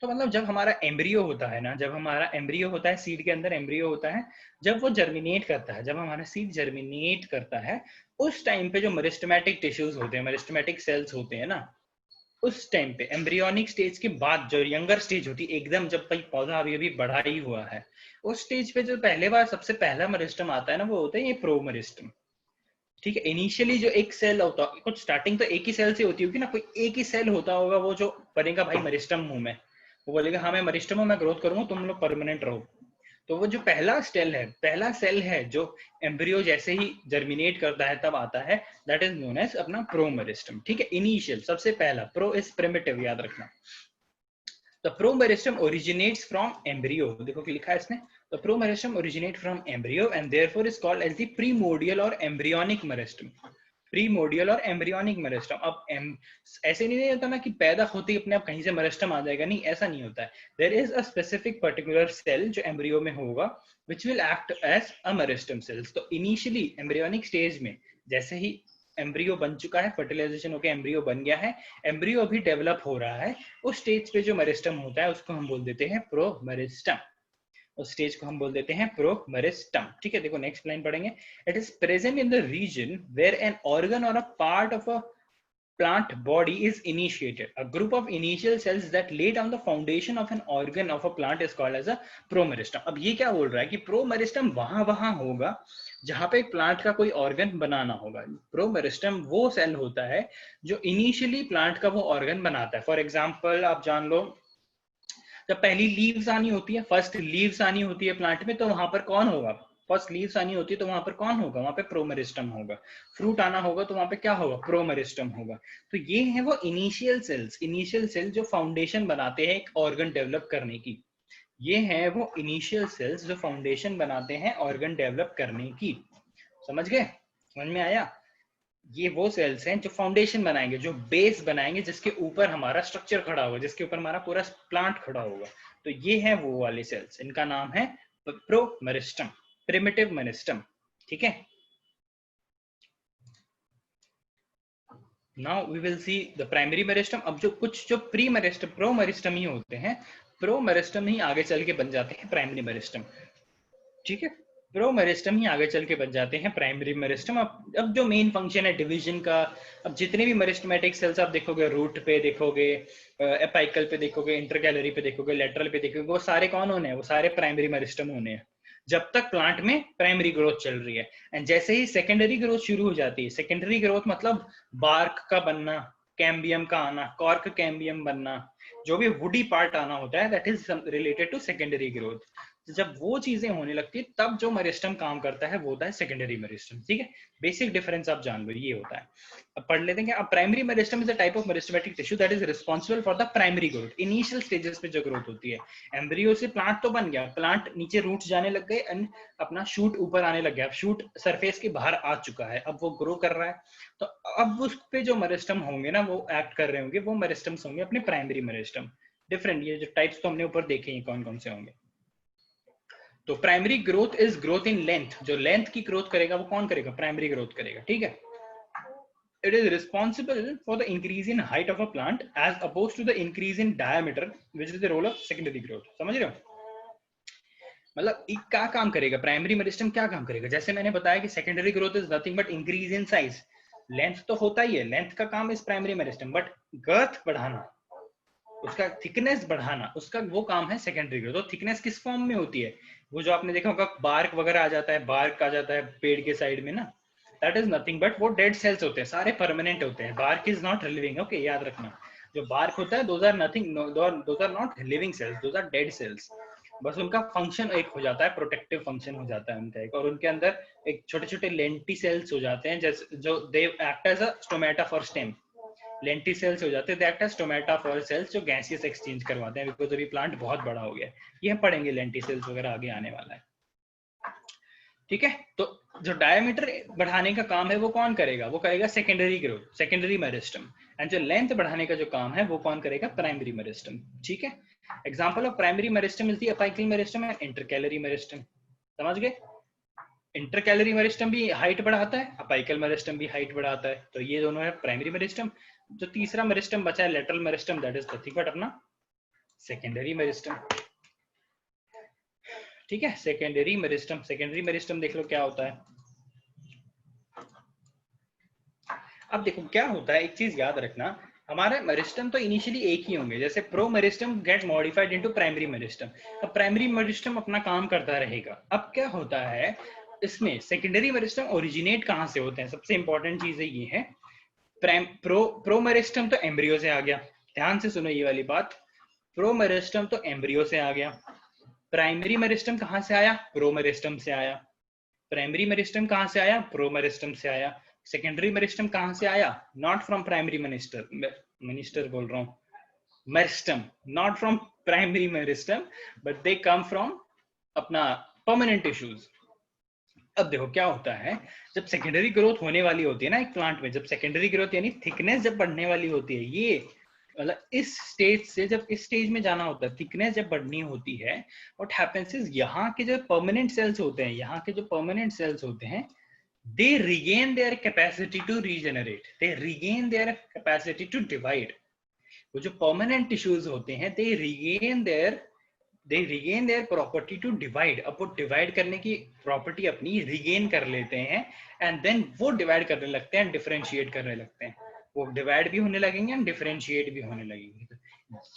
तो मतलब जब हमारा एम्ब्रियो होता है ना, जब हमारा एम्ब्रियो होता है, सीड के अंदर एम्ब्रियो होता है, जब वो जर्मिनेट करता है, जब हमारा सीड जर्मिनेट करता है, उस टाइम पे जो मेरिस्टेमेटिक टिश्यूज होते हैं, मेरिस्टेमेटिक सेल्स होते हैं ना, उस टाइम पे एम्ब्रियोनिक स्टेज के बाद जो यंगर स्टेज होती है, एकदम जब भाई पौधा अभी अभी बढ़ा ही हुआ है, उस स्टेज पे जो पहले बार सबसे पहला मेरिस्टम आता है ना, वो होता है ये प्रो मेरिस्टम, ठीक है। इनिशियली जो एक सेल होता है, कुछ स्टार्टिंग तो एक ही सेल से होती होगी ना, कोई एक ही सेल होता होगा, वो जो बनेगा भाई मेरिस्टम हूं मैं, वो बोलेगा हाँ मैं मेरिस्टम हूं, मैं ग्रोथ करूंगा, तुम लोग परमानेंट रहो। तो वो जो पहला सेल है जो एम्ब्रियो जैसे ही जर्मिनेट करता है तब आता है, दैट इज नोन एज अपना प्रोमेरिस्टम। ठीक है, इनिशियल सबसे पहला, प्रो इज प्रिमिटिव, याद रखना। The promeristem originates from embryo, देखो कि लिखा है इसने, the promeristem originate from embryo and therefore is called as the primordial or embryonic meristem। Primordial और एम्ब्रियोनिक मेरिस्टम। अब ऐसे नहीं होता ना कि पैदा होते ही अपने आप कहीं से मेरिस्टम आ जाएगा, नहीं, ऐसा नहीं होता है। There is a specific particular cell जो एम्ब्रियो में होगा which will act as a meristem cells. तो इनिशियली एम्ब्रियोनिक स्टेज में जैसे ही एम्ब्रियो बन चुका है, फर्टिलाइजेशन होकर एम्ब्रियो बन गया है, एम्ब्रियो अभी डेवलप हो रहा है, उस स्टेज पे जो मेरिस्टम होता है उसको हम बोल देते हैं प्रोमेरिस्टम। उस स्टेज को हम बोल देते हैं प्रोमेरिस्टम। ठीक है, देखो नेक्स्ट लाइन पढ़ेंगे। It is present in the region where an organ और a part of a plant body is initiated. A group of initial cells that lay down the foundation of an organ of a plant is called as a promeristem। अब ये क्या बोल रहा है कि प्रोमेरिस्टम वहां होगा जहां पे एक प्लांट का कोई ऑर्गन बनाना होगा। प्रोमेरिस्टम वो सेल होता है जो इनिशियली प्लांट का वो ऑर्गन बनाता है। फॉर एग्जाम्पल आप जान लो, जब पहली लीव्स आनी होती है, फर्स्ट लीव्स आनी होती है प्लांट में, तो वहां पर कौन होगा? फर्स्ट लीव्स आनी होती है तो वहां पर कौन होगा? वहां पे प्रोमेरिस्टम होगा। फ्रूट आना होगा तो वहां पे क्या होगा? प्रोमेरिस्टम होगा। तो ये है वो इनिशियल सेल जो फाउंडेशन बनाते हैं एक ऑर्गन डेवलप करने की। ये है वो इनिशियल सेल्स जो फाउंडेशन बनाते हैं ऑर्गन डेवलप करने की। समझ गए? समझ में आया? ये वो सेल्स हैं जो फाउंडेशन बनाएंगे, जो बेस बनाएंगे, जिसके ऊपर हमारा स्ट्रक्चर खड़ा होगा, जिसके ऊपर हमारा पूरा प्लांट खड़ा होगा। तो ये है वो वाले सेल्स, इनका नाम है प्रोमेरिस्टम, प्रिमिटिव मेरिस्टम। ठीक है, now we will see the primary meristem. अब जो प्री मेरिस्टम, प्रोमेरिस्टम ही होते हैं, प्रोमेरिस्टम ही आगे चल के बन जाते हैं प्राइमरी मेरिस्टम। ठीक है, प्रोमेरिस्टम ही आगे चल के बन जाते हैं प्राइमरी मेरिस्टम। अब जो मेन फंक्शन है डिवीजन का, अब जितने भी मेरिस्टमेटिक सेल्स आप देखोगे, रूट पे देखोगे, एपाइकल पे देखोगे, इंटरकैलरी पे देखोगे, लेटरल पे देखोगे, वो सारे कौन होने हैं? वो सारे प्राइमरी मेरिस्टम होने हैं जब तक प्लांट में प्राइमरी ग्रोथ चल रही है। एंड जैसे ही सेकेंडरी ग्रोथ शुरू हो जाती है, सेकेंडरी ग्रोथ मतलब बार्क का बनना, कैम्बियम का आना, कॉर्क कैम्बियम बनना, जो भी वुडी पार्ट आना होता है, that is related to secondary growth. तो जब वो चीजें होने लगती है तब जो मेरिस्टम काम करता है वो होता है सेकेंडरी मेरिस्टम। ठीक है, बेसिक डिफरेंस आप जान लो, ये होता है। अब पढ़ लेते हैं। अब primary meristem is a type of meristematic tissue that is responsible for the primary growth. Initial stages पे जो ग्रोथ होती है, एम्ब्रियो से प्लांट तो बन गया, प्लांट नीचे रूट जाने लग गए एंड अपना शूट ऊपर आने लग गया, शूट सरफेस के बाहर आ चुका है, अब वो ग्रो कर रहा है। तो अब उस पे जो मेरिस्टम होंगे ना, वो एक्ट कर रहे होंगे, वो मेरिस्टम्स होंगे अपने प्राइमरी मेरिस्टम। डिफरेंट, ये जो टाइप्स तो हमने ऊपर देखे हैं कौन कौन से होंगे। तो primary growth is growth in length. जो लेंथ की ग्रोथ करेगा वो कौन करेगा? प्राइमरी ग्रोथ करेगा। ठीक है, it is responsible for the increase in height of a plant as opposed to the increase in diameter which is the role of secondary growth। समझ रहे हो? मतलब क्या काम करेगा प्राइमरी मेरिस्टम? क्या काम करेगा? जैसे मैंने बताया कि secondary growth is nothing but increase in size. Length तो होता ही है, लेंथ का काम is primary meristem, but girth बढ़ाना, उसका थिकनेस बढ़ाना, उसका वो काम है सेकेंडरी ग्रोथ। तो थिकनेस किस फॉर्म में होती है? वो जो आपने देखा होगा बार्क वगैरह आ जाता है, बार्क आ जाता है पेड़ के साइड में ना, दैट इज नथिंग बट वो डेड सेल्स होते हैं, सारे परमानेंट होते हैं। Bark is not living. Okay, याद रखना, जो बार्क होता है those are nothing, those are not living cells, those are dead cells. बस उनका फंक्शन एक हो जाता है, प्रोटेक्टिव फंक्शन हो जाता है उनका एक, और उनके अंदर एक छोटे छोटे लेंटी सेल्स हो जाते हैं, जैसे जो they act as a stomata for stem. Lenticels हो जाते हैं, they act as stomata for cells जो गैसियस एक्सचेंज करवाते हैं, बिकॉज अभी प्लांट बहुत बड़ा हो गया है। ये हम पढ़ेंगे, लेंटी सेल्स वगैरह आगे आने वाला है। ठीक है, तो जो डायमीटर बढ़ाने का काम है वो कौन करेगा? वो करेगा secondary growth, secondary meristem. And जो लेंथ बढ़ाने का जो काम है वो कौन करेगा? Primary meristem. ठीक है, example of primary meristem is the apical meristem and intercalary meristem. समझ गए? इंटरकैलरी मेरिस्टम भी हाइट बढ़ाता है, अपाइकल मेरिस्टम भी हाइट बढ़ाता है। तो ये दोनों है प्राइमरी मेरिस्टम। जो तीसरा मेरिस्टम बचा है lateral meristem, that is nothing but अपना सेकेंडरी मेरिस्टम। ठीक है, सेकेंडरी मेरिस्टम, सेकेंडरी मेरिस्टम देख लो क्या होता है। अब देखो क्या होता है, एक चीज याद रखना, हमारे मेरिस्टम तो इनिशियली एक ही होंगे, जैसे pro meristem gate modified into primary meristem. अब प्राइमरी मेरिस्टम अपना काम करता रहेगा। अब क्या होता है इसमें, सेकेंडरी मेरिस्टम ओरिजिनेट कहां से होते हैं? सबसे इंपॉर्टेंट चीज ये है, प्रो मेरिस्टम तो एम्ब्रियो से आ गया। ध्यान से सुनो ये वाली बात, प्रो मेरिस्टम तो एम्ब्रियो से आ गया। प्राइमरी मेरिस्टम कहाँ से आया? प्रोमेरिस्टम से आया। प्राइमरी मेरिस्टम कहाँ से आया? प्रोमेरिस्टम से आया। सेकेंडरी मेरिस्टम कहाँ से आया? नॉट फ्रॉम प्राइमरी मिनिस्टर बोल रहा हूँ, meristem, not from primary meristem, but they come from अपना परमानेंट टिश्यूज। अब देखो क्या होता है, जब सेकेंडरी ग्रोथ होने वाली होती है ना एक प्लांट में, जब सेकेंडरी ग्रोथ यानी थिकनेस जब बढ़ने वाली होती है, ये मतलब इस स्टेज से जब इस स्टेज में जाना होता है, थिकनेस जब बढ़नी होती है, व्हाट हैपेंस इज यहाँ के जो परमानेंट सेल्स होते हैं, यहाँ के जो परमानेंट सेल्स होते हैं, they regain their capacity to regenerate, they regain their capacity to divide। वो जो परमानेंट टिश्यूज होते हैं, they regain their property to divide। अब वो डिवाइड करने की प्रॉपर्टी अपनी रिगेन कर लेते हैं, एंड देन वो डिवाइड करने लगते हैं, डिफरेंशिएट करने लगते हैं। वो डिवाइड भी होने लगेंगे एंड डिफरेंशिएट भी होने लगेंगे।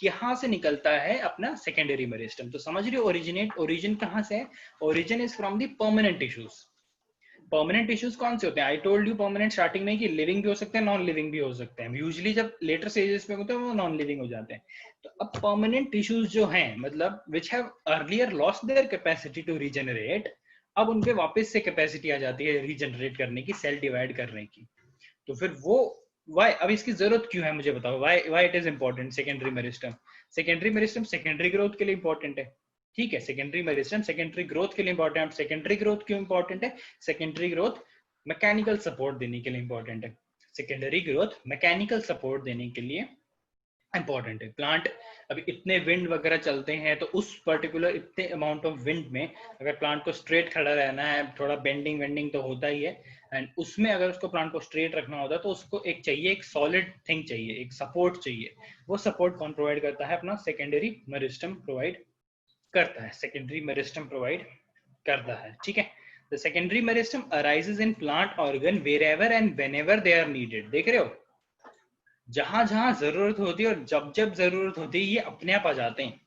यहाँ से निकलता है अपना सेकेंडरी मेरिस्टम। तो समझ रहे हो ओरिजिन कहाँ से है? Origin is from the permanent tissues. Permanent tissues कौन से होते हैं? I told you permanent starting में कि लिविंग भी हो सकते हैं, नॉन लिविंग भी हो सकते हैं। यूजुअली जब लेटर स्टेजेस में होते हैं वो नॉन लिविंग हो जाते हैं। तो अब परमानेंट टिश्यूज जो हैं, मतलब which have earlier lost their capacity to regenerate, अब उनपे वापस से कैपेसिटी आ जाती है रीजनरेट करने की, सेल डिवाइड करने की। तो फिर वो वाई, अब इसकी जरूरत क्यों है मुझे बताओ, why it is important secondary meristem? Secondary meristem secondary growth के लिए इंपॉर्टेंट है, ठीक है। सेकेंडरी मेरिस्टम सेकेंडरी ग्रोथ के लिए इंपॉर्टेंट है। सेकेंडरी ग्रोथ क्यों इंपॉर्टेंट है? सेकेंडरी ग्रोथ मैकेनिकल सपोर्ट देने के लिए इंपॉर्टेंट है। सेकेंडरी ग्रोथ मैकेनिकल सपोर्ट देने के लिए इंपॉर्टेंट है। प्लांट अभी इतने विंड वगैरह चलते हैं, तो उस पर्टिकुलर इतने अमाउंट ऑफ विंड में अगर प्लांट को स्ट्रेट खड़ा रहना है, थोड़ा बेंडिंग वेंडिंग तो होता ही है, एंड उसमें अगर उसको प्लांट को स्ट्रेट रखना होता है तो उसको एक चाहिए, एक सॉलिड थिंग चाहिए, एक सपोर्ट चाहिए। वो सपोर्ट कौन प्रोवाइड करता है? अपना सेकेंडरी मेरिस्टम प्रोवाइड करता है। सेकेंडरी मेरिस्टम प्रोवाइड करता है, ठीक है। The secondary meristem arises in plant organ wherever and whenever they are needed। देख रहे हो, जहां जहां जरूरत होती है और जब जब जरूरत होती है, ये अपने आप आ जाते हैं।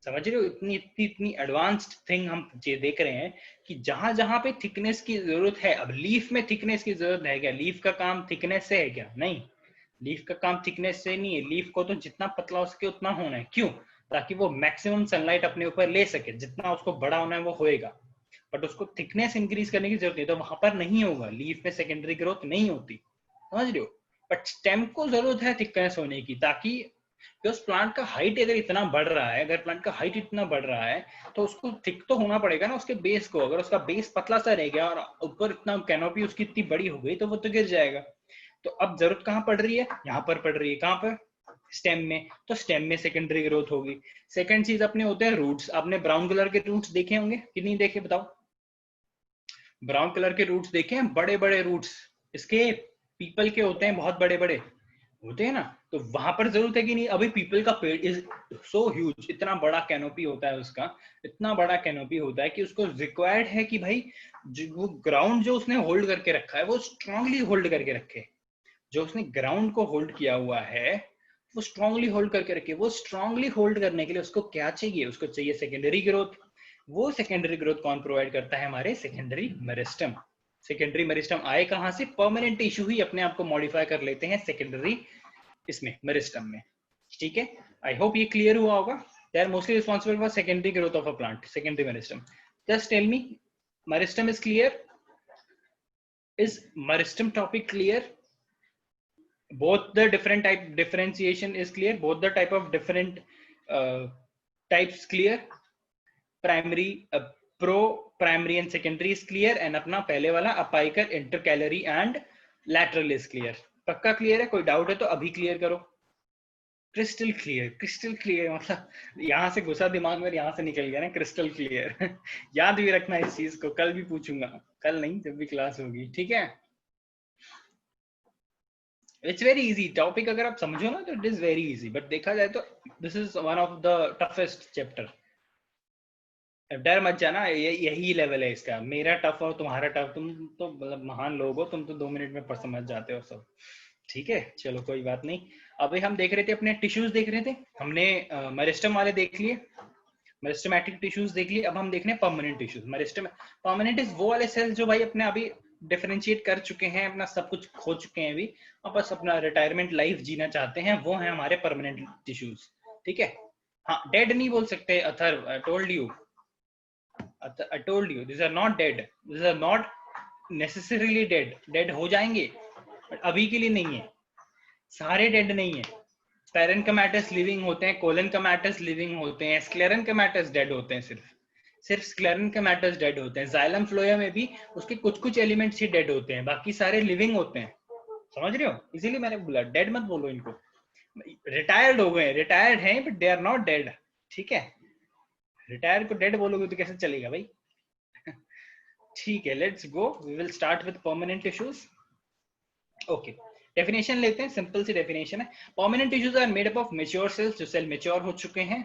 समझ रहे हो, इतनी इतनी इतनी एडवांस्ड थिंग हम ये देख रहे हैं कि जहां जहां पे थिकनेस की जरूरत है। अब लीफ में थिकनेस की जरूरत है क्या? लीफ का काम थिकनेस से है क्या? नहीं, लीफ का काम थिकनेस से नहीं है। लीफ को तो जितना पतला हो सके उतना होना है। क्यों? ताकि वो मैक्सिमम सनलाइट अपने ऊपर ले सके, जितना उसको बड़ा होना है वो होएगा, बट उसको थिकनेस इंक्रीज करने की जरूरत नहीं, तो वहां पर नहीं होगा। लीफ में सेकेंडरी ग्रोथ नहीं होती, समझ रहे हो। बट स्टेम को जरूरत है थिकनेस होने की, ताकि उस प्लांट का हाइट अगर इतना बढ़ रहा है, अगर प्लांट का हाइट इतना बढ़ रहा है, तो उसको थिक तो होना पड़ेगा ना उसके बेस को। अगर उसका बेस पतला सा रह गया और ऊपर इतना कैनोपी उसकी इतनी बड़ी हो गई, तो वो तो गिर जाएगा। तो अब जरूरत कहाँ पड़ रही है? यहाँ पर पड़ रही है। कहाँ पर? स्टेम में। तो स्टेम में सेकेंडरी ग्रोथ होगी। सेकेंड चीज अपने होते हैं रूट्स। आपने ब्राउन कलर के रूट्स देखे होंगे कि नहीं देखे, बताओ। ब्राउन कलर के रूट्स देखे हैं? बड़े बड़े रूट्स इसके पीपल के होते हैं, बहुत बड़े बड़े होते हैं ना। तो वहां पर जरूरत है कि नहीं? अभी पीपल का पेड़ इज सो ह्यूज, इतना बड़ा कैनोपी होता है उसका, इतना बड़ा कैनोपी होता है कि उसको रिक्वायर्ड है कि भाई वो ग्राउंड जो उसने होल्ड करके रखा है वो स्ट्रांगली होल्ड करके रखे। जो उसने ग्राउंड को होल्ड किया हुआ है वो स्ट्रांगली होल्ड करके रखे। वो स्ट्रांगली होल्ड करने के लिए उसको क्या चाहिए? उसको चाहिए सेकेंडरी ग्रोथ। वो सेकेंडरी ग्रोथ कौन प्रोवाइड करता है? हमारे सेकेंडरी मेरिस्टम। सेकेंडरी मेरिस्टम आए कहां से? परमानेंट टिश्यू ही अपने आप को मॉडिफाई कर लेते हैं सेकेंडरी इसमें मेरिस्टम में, ठीक है। आई होप ये क्लियर हुआ होगा। They are mostly responsible for secondary growth of a plant, secondary meristem. Just tell me, meristem is clear? Is meristem topic clear? Both the different type differentiation is clear, both the type of different types clear, primary pro primary and secondary is clear, and अपना पहले वाला apical intercalary and lateral is clear। पक्का clear है? कोई doubt है तो अभी clear करो। क्रिस्टल क्लियर, क्रिस्टल क्लियर मतलब यहाँ से घुसा दिमाग में, यहाँ से निकल गया ना, क्रिस्टल क्लियर। याद भी रखना इस चीज को, कल भी पूछूंगा, कल नहीं जब भी क्लास होगी, ठीक है। इट्स वेरी इजी टॉपिक, अगर आप समझो ना तो it is very easy, but देखा जाए तो this is one of the toughest chapter. डर मत जाना, यही लेवल है इसका। मेरा टफ और तुम्हारा टफ, तुम तो मतलब महान लोग हो, तुम तो 2 मिनट में समझ जाते हो सब, ठीक है। चलो कोई बात नहीं। अभी हम देख रहे थे अपने टिश्यूज देख रहे थे, हमने मेरिस्टम वाले देख लिए, मेरिस्टमैटिक टिश्यूज देख लिए। अब हम देख रहे हैं permanent tissues. Meristem permanent is वो वाले सेल्स जो भाई अपने अभी डिफरेंशिएट कर चुके हैं, अपना सब कुछ खो चुके हैं अभी, और बस अपना रिटायरमेंट लाइफ जीना चाहते हैं, वो है हमारे परमानेंट टिश्यूज, ठीक है। हाँ, डेड नहीं बोल सकते Atharva, I told you, I told you these are not dead, these are not necessarily dead, dead हो जाएंगे बट अभी के लिए नहीं है, सारे डेड नहीं है। पैरेन्कैमेटस लिविंग होते हैं, कोलेनकैमेटस लिविंग होते हैं, स्क्लेरेन्कैमेटस डेड होते हैं, सिर्फ स्क्लेरेन्कैमेटस डेड होते हैं। जाइलम फ्लोएम में भी उसके कुछ कुछ एलिमेंट्स ही डेड होते हैं, बाकी सारे लिविंग होते हैं, समझ रहे हो? इसीलिए मैंने बोला डेड मत बोलो इनको, रिटायर्ड हो गए, रिटायर्ड हैं but they are not dead, ठीक है? रिटायर को डेड बोलोगे तो कैसे चलेगा भाई? ठीक है, let's go, we will start with permanent tissues. Okay, definition लेते हैं, सिंपल सी डेफिनेशन है। Permanent tissues are made up of mature cells, जो सेल मैच्योर हो चुके हैं,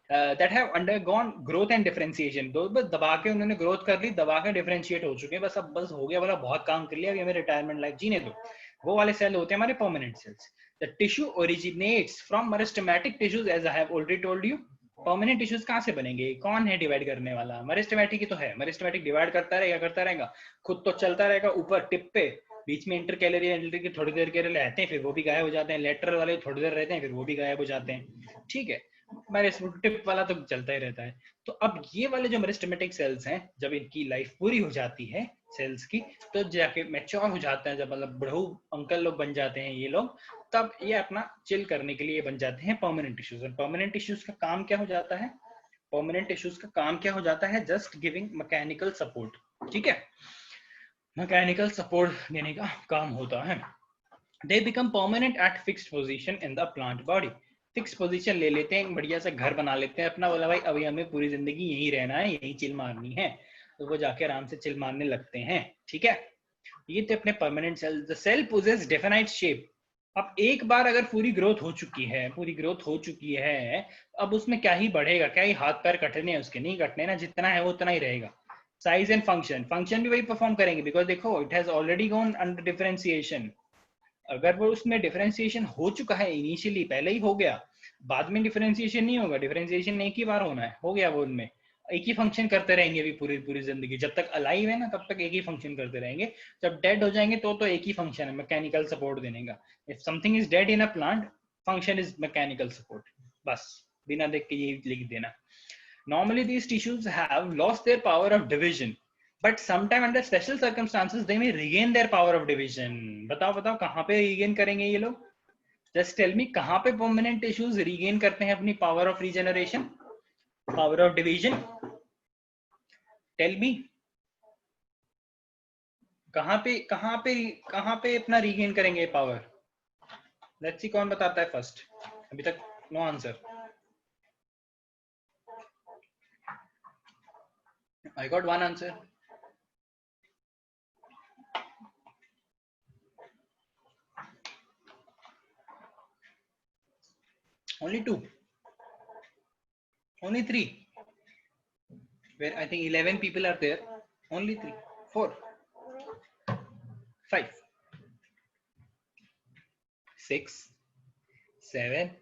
that have undergone growth and differentiation, दो बस दबा के उन्होंने ग्रोथ कर ली, दबा के डिफरेंशिएट हो चुके हैं, बस अब बस हो गया, बोला बहुत काम कर लिया, अभी हमें रिटायरमेंट लाइफ जीने दो, वो वाले सेल होते हैं हमारे permanent cells. The tissue originates from meristematic tissues, as I have already told you. Permanent tissues कहाँ से बनेंगे? कौन है डिवाइड करने वाला? मेरिस्टेमेटिक ही तो है, मेरिस्टेमेटिक डिवाइड करता रहेगा, खुद तो चलता रहेगा ऊपर टिप पे, बीच में इंटरकैलरी के थोड़ी देर के लिए रहते हैं, फिर वो भी गायब हो जाते हैं, लेटरल वाले थोड़ी देर रहते हैं, फिर वो भी गायब हो जाते हैं, ठीक है? टिप वाला तो चलता ही रहता है। तो अब ये वाले जो मेरिस्टेमेटिक सेल्स हैं, जब इनकी लाइफ पूरी हो जाती है सेल्स की, तो जाके मैच्योर हो जाते हैं, जब मतलब बड़ू अंकल लोग बन जाते हैं ये लोग, तब ये अपना चिल करने के लिए बन जाते हैं परमानेंट टिश्यूज। और परमानेंट टिश्यूज का काम क्या हो जाता है? परमानेंट टिश्यूज का काम क्या हो जाता है? जस्ट गिविंग मैकेनिकल सपोर्ट, ठीक है? मैकेनिकल सपोर्ट देने का काम होता है। They become permanent at fixed position in the plant body. Fix position ले लेते हैं, बढ़िया सा घर बना लेते हैं अपना, बोला भाई अभी हमें पूरी जिंदगी यहीं रहना है, यहीं चिल मारनी है, तो वो जाके आराम से चिल मारने लगते हैं, ठीक है? ये थे अपने permanent cell. The cell possess definite shape. अब एक बार अगर पूरी ग्रोथ हो चुकी है, अब उसमें क्या ही बढ़ेगा, क्या ही हाथ पैर कटने हैं उसके? नहीं कटने ना, जितना है वो उतना ही रहेगा। साइज एंड फंक्शन भी वही परफॉर्म करेंगे, बिकॉज देखो it has already gone under differentiation. अगर वो उसमें डिफरेंशिएशन हो चुका है इनिशियली, पहले ही हो गया, बाद में डिफरेंशिएशन नहीं होगा, डिफरेंशिएशन एक ही बार होना है, हो गया वो उनमें, एक ही फंक्शन करते रहेंगे अभी पूरी पूरी जिंदगी, जब तक अलाइव है ना तब तक एक ही फंक्शन करते रहेंगे, जब डेड हो जाएंगे तो एक ही फंक्शन है, मैकेनिकल सपोर्ट देने का। If something is dead in a plant, function is mechanical support, बस बिना देख के ये लिख देना। Normally these tissues have lost their power of division, but sometime under special circumstances they may regain their power of division. बताओ कहाँ पे regain करेंगे ये लोग? Just tell me, कहाँ पे permanent tissues regain करते हैं अपनी power of regeneration, power of division? Tell me, कहाँ पे अपना regain करेंगे power? Let's see कौन बताता है first. अभी तक no answer. I got one answer. Only two. Only three. Where I think 11 people are there. Only 3, 4, 5, 6, 7,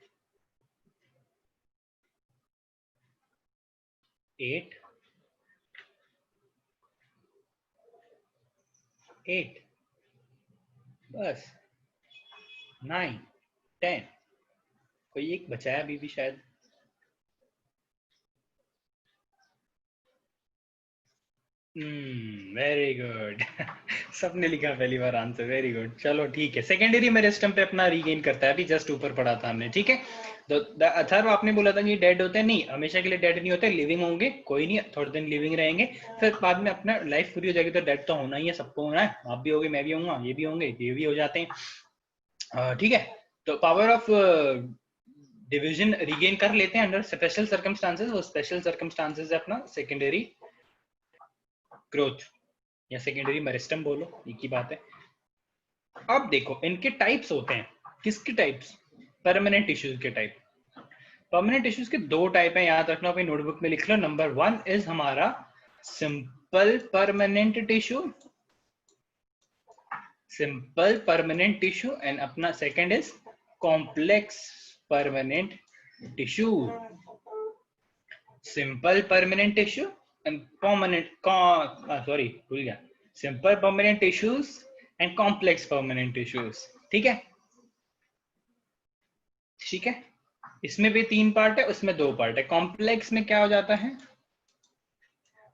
8, 8, बस 9, 10, कोई एक बचा है अभी भी शायद। Very good. सबने लिखा पहली बार आंसर, वेरी गुड। चलो ठीक है, सेकेंडरी मेरिस्टम पे अपना रीगेन करता है, अभी जस्ट ऊपर पढ़ा था हमने, ठीक है? तो अथर्व आपने बोला था कि डेड होते हैं, नहीं हमेशा के लिए डेड नहीं होते, लिविंग होंगे, कोई नहीं, थोड़े दिन लिविंग रहेंगे, फिर बाद में अपना लाइफ पूरी हो जाएगी तो डेड तो होना ही है, सबको होना है, आप भी होगे, मैं भी होऊंगा, ये भी होंगे, ये भी हो जाते हैं, ठीक है? तो पावर ऑफ डिवीजन रीगेन कर लेते हैं अंडर स्पेशल सर्कमस्टांसेस, वो स्पेशल सर्कमस्टांसेस है अपना सेकेंडरी ग्रोथ या सेकेंडरी मेरिस्टम, बोलो एक ही बात है। अब देखो इनके टाइप्स होते हैं, किसके टाइप्स? परमानेंट टिश्यूज के टाइप। परमानेंट टिश्यूज के दो टाइप हैं, याद रखना, अपनी नोटबुक में लिख लो। नंबर 1 इज हमारा simple permanent tissue, simple permanent tissue, and अपना second is complex permanent tissue. Simple permanent tissue and permanent भूल गया, simple permanent tissues and complex permanent tissues, ठीक है? ठीक है, इसमें भी 3 पार्ट है, उसमें 2 पार्ट है। कॉम्प्लेक्स में क्या हो जाता है,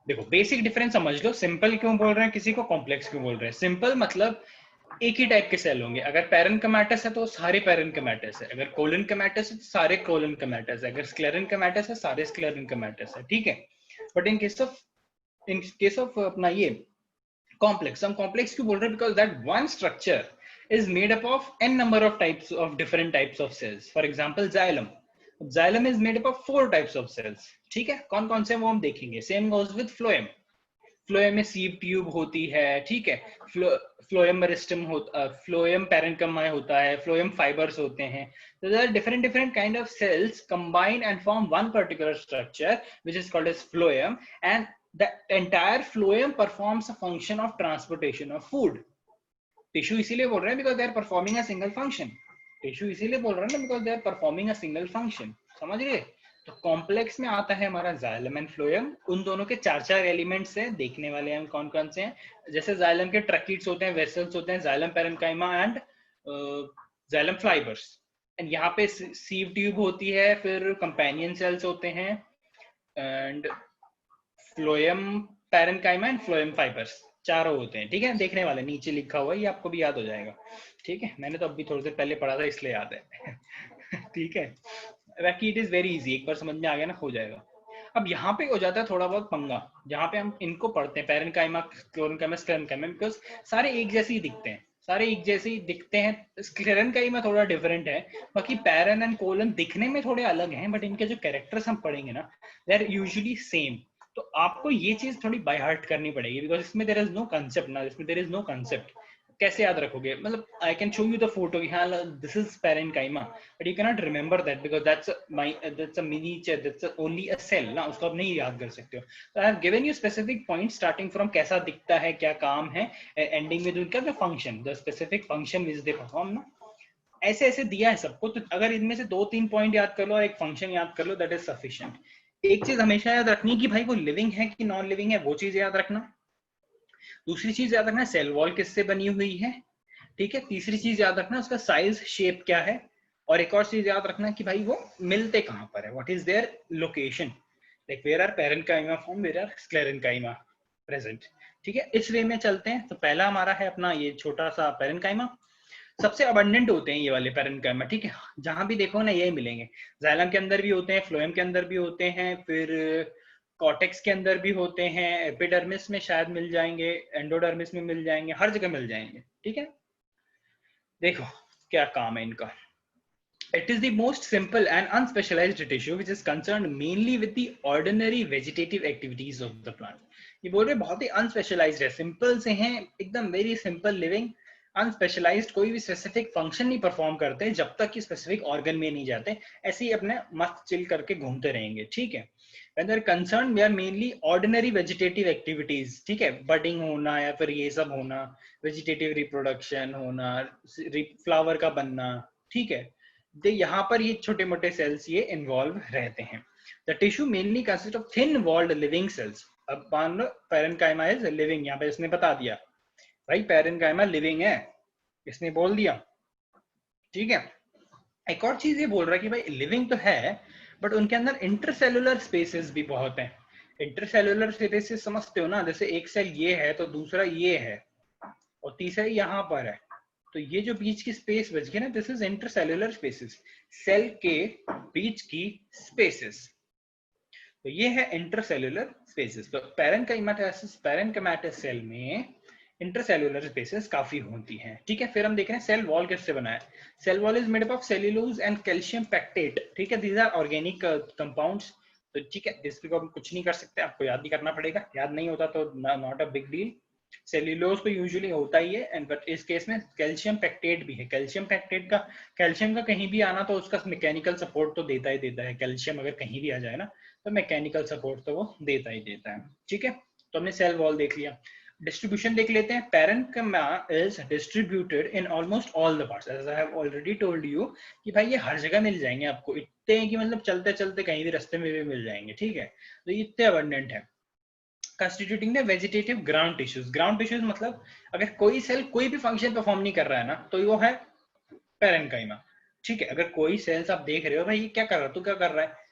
देखो बेसिक डिफरेंस समझ लो। सिंपल क्यों बोल रहे हैं किसी को, कॉम्प्लेक्स क्यों बोल रहे हैं। सिंपल मतलब एक ही टाइप के सेल होंगे। अगर पैरेन्काइमाटस है तो सारे पैरेन्काइमाटस है, अगर कोलिनकाइमाटस है तो सारे कोलिनकाइमाटस है, अगर स्क्लेरेनकाइमाटस है सारे स्क्लेरेनकाइमाटस है, ठीक है। बट इन केस ऑफ अपना ये complex, हम complex क्यों बोल रहे हैं, because that one structure is made up of n number of types of different types of cells. For example, xylem is made up of 4 types of cells, ठीक है। कौन कौन से वो हम देखेंगे। same goes with फ्लोएम में sieve tube होती है, ठीक है। फ्लोएम मेरिस्टम होता, फ्लोएम पैरेन्काइमा होता है, फ्लोएम फाइबर्स होते हैं। So there are different kind of cells combine and form one particular structure which is called as phloem, and the entire phloem performs a function of transportation of food. Tissue इसीलिए बोल रहे हैं because they are performing a single function. Tissue इसीलिए बोल रहे हैं ना because they are performing a single function. समझ गए। तो कॉम्प्लेक्स में आता है हमारा जाइलम एंड फ्लोएम। उन दोनों के 4 एलिमेंट्स हैं, देखने वाले हैं कौन कौन से हैं। जैसे जाइलम के ट्रैकिड्स होते हैं, वेसल्स होते हैं, xylem parenchyma and xylem fibres. And यहाँ पे सीव ट्यूब होती है, फिर कंपेनियन सेल्स होते हैं, and phloem parenchyma and phloem fibres, चारों होते हैं, ठीक है। देखने वाले नीचे लिखा हुआ है, ये आपको भी याद हो जाएगा, ठीक है। मैंने तो अभी थोड़ी देर पहले पढ़ा था इसलिए याद है ठीक है। बाकी इट इज वेरी इजी, एक बार समझ में आ गया ना, हो जाएगा। अब यहाँ पे हो जाता है थोड़ा बहुत पंगा, जहाँ पे हम इनको पढ़ते हैं पैरेन्काइमा, क्लोरेन्काइमा, स्क्लेरेन्काइमा, बिकॉज सारे एक जैसे ही दिखते हैं, सारे एक जैसे ही दिखते हैं। स्क्लेरेन्काइमा थोड़ा डिफरेंट है, बाकी पैरन एंड कोलन दिखने में थोड़े अलग हैं, बट इनके जो कैरेक्टर्स हम पढ़ेंगे ना, दे आर यूजुअली सेम। तो आपको ये चीज थोड़ी बाय हार्ट करनी पड़ेगी, बिकॉज इसमें देयर इज नो कंसेप्ट ना, इसमें देयर इज नो कंसेप्ट। कैसे याद रखोगे, मतलब I can show you the photo कि हाँ this is parenchyma, but you can not remember that because that's a miniature, that's only a cell ना, उसको आप नहीं याद कर सकते हो। तो I have given you specific point starting from कैसा दिखता है, क्या काम है, एंडिंग विद उनका the function, the specific function which they perform ना। ऐसे ऐसे दिया है सबको, तो अगर इनमें से 2-3 पॉइंट याद कर लो और एक फंक्शन याद कर लो, दैट इज सफिशिएंट। एक चीज हमेशा याद रखनी कि भाई वो लिविंग है कि नॉन लिविंग है, वो चीज याद रखना। दूसरी चीज याद रखना सेल वॉल किससे बनी हुई है, ठीक है। तीसरी चीज याद रखना उसका साइज शेप क्या है, और एक और चीज याद रखना कि भाई वो मिलते कहां पर है, what is their location, like where are parenchyma form, where are sclerenchyma present, ठीक है। इस वे में चलते हैं। तो पहला हमारा है अपना ये छोटा सा पैरेन्काइमा, सबसे अबंडेंट होते हैं ये वाले पैरेन्काइमा, ठीक है। जहां भी देखो ना यही मिलेंगे, जाइलम के अंदर भी होते हैं, फ्लोएम के अंदर भी होते हैं, फिर कॉर्टेक्स के अंदर भी होते हैं, एपिडर्मिस में शायद मिल जाएंगे, एंडोडर्मिस में मिल जाएंगे, हर जगह मिल जाएंगे, ठीक है। देखो क्या काम है इनका। It is the most simple and unspecialized tissue which is concerned mainly with the ordinary vegetative activities of the plant. ये बोल रहे बहुत ही अनस्पेशलाइज्ड है, सिंपल से हैं एकदम, वेरी सिंपल लिविंग, अनस्पेशलाइज्ड, कोई भी स्पेसिफिक फंक्शन नहीं परफॉर्म करते जब तक कि स्पेसिफिक ऑर्गन में नहीं जाते, ऐसे ही अपने मस्त चिल करके घूमते रहेंगे, ठीक है। When they're concerned, we are mainly ordinary vegetative activities, ठीक है। बडिंग होना या फिर ये सब होना, वेजिटेटिव रिप्रोडक्शन होना, फ्लावर का बनना, ठीक है। यहाँ पर ये छोटे मोटे सेल्स ये इन्वॉल्व रहते हैं। The tissue mainly consist of thin walled living cells. अब मान लो पैरेन्काइमा इज लिविंग, यहाँ पे इसने बता दिया भाई पैरेन्काइमा लिविंग है, इसने बोल दिया, ठीक है। एक और चीज ये बोल रहा है कि भाई लिविंग तो है, बट उनके अंदर इंटरसेलुलर स्पेसेस भी बहुत हैं। इंटरसेलुलर स्पेसेस समझते हो ना, जैसे एक सेल ये है तो दूसरा ये है और तीसरा यहाँ पर है, तो ये जो बीच की स्पेस बच गई ना, this is intercellular spaces, cell के बीच की स्पेसेस, तो ये है इंटरसेलुलर स्पेसेस। तो पैरेन्काइमाटस सेल में इंटरसेलुलर स्पेसेस काफी होती हैं, ठीक है। फिर हम देख रहे हैं सेल वॉल किससे बना है। Cell wall is made up of cellulose and calcium pectate, ठीक है। दीज आर ऑर्गेनिक कंपाउंड्स, तो ठीक है, इसको हम कुछ नहीं कर सकते, आपको याद ही करना पड़ेगा, याद नहीं होता तो not a big deal. Cellulose तो यूजुअली होता ही है, एंड बट इस केस में कैल्शियम पैक्टेट भी है। कैल्शियम पैक्टेट का, कैल्शियम का कहीं भी आना तो उसका मैकेनिकल सपोर्ट तो देता ही देता है, कैल्शियम अगर कहीं भी आ जाए ना तो मैकेनिकल सपोर्ट तो वो देता ही देता है, ठीक है। तो हमने सेल वॉल देख लिया, डिस्ट्रीब्यूशन देख लेते हैं। Parenchyma is distributed in almost all the parts, as I have already told you कि भाई ये हर जगह मिल जाएंगे आपको, इतने हैं कि मतलब चलते चलते कहीं भी रास्ते में भी मिल जाएंगे, ठीक है। तो ये इतने अबंडेंट है। Constituting the vegetative ground tissues, ground tissues मतलब अगर कोई सेल कोई भी फंक्शन परफॉर्म नहीं कर रहा है ना, तो वो है पैरेन्काइमा, ठीक है, अगर कोई सेल्स आप देख रहे हो भाई ये क्या कर रहा है, तू क्या कर रहा है,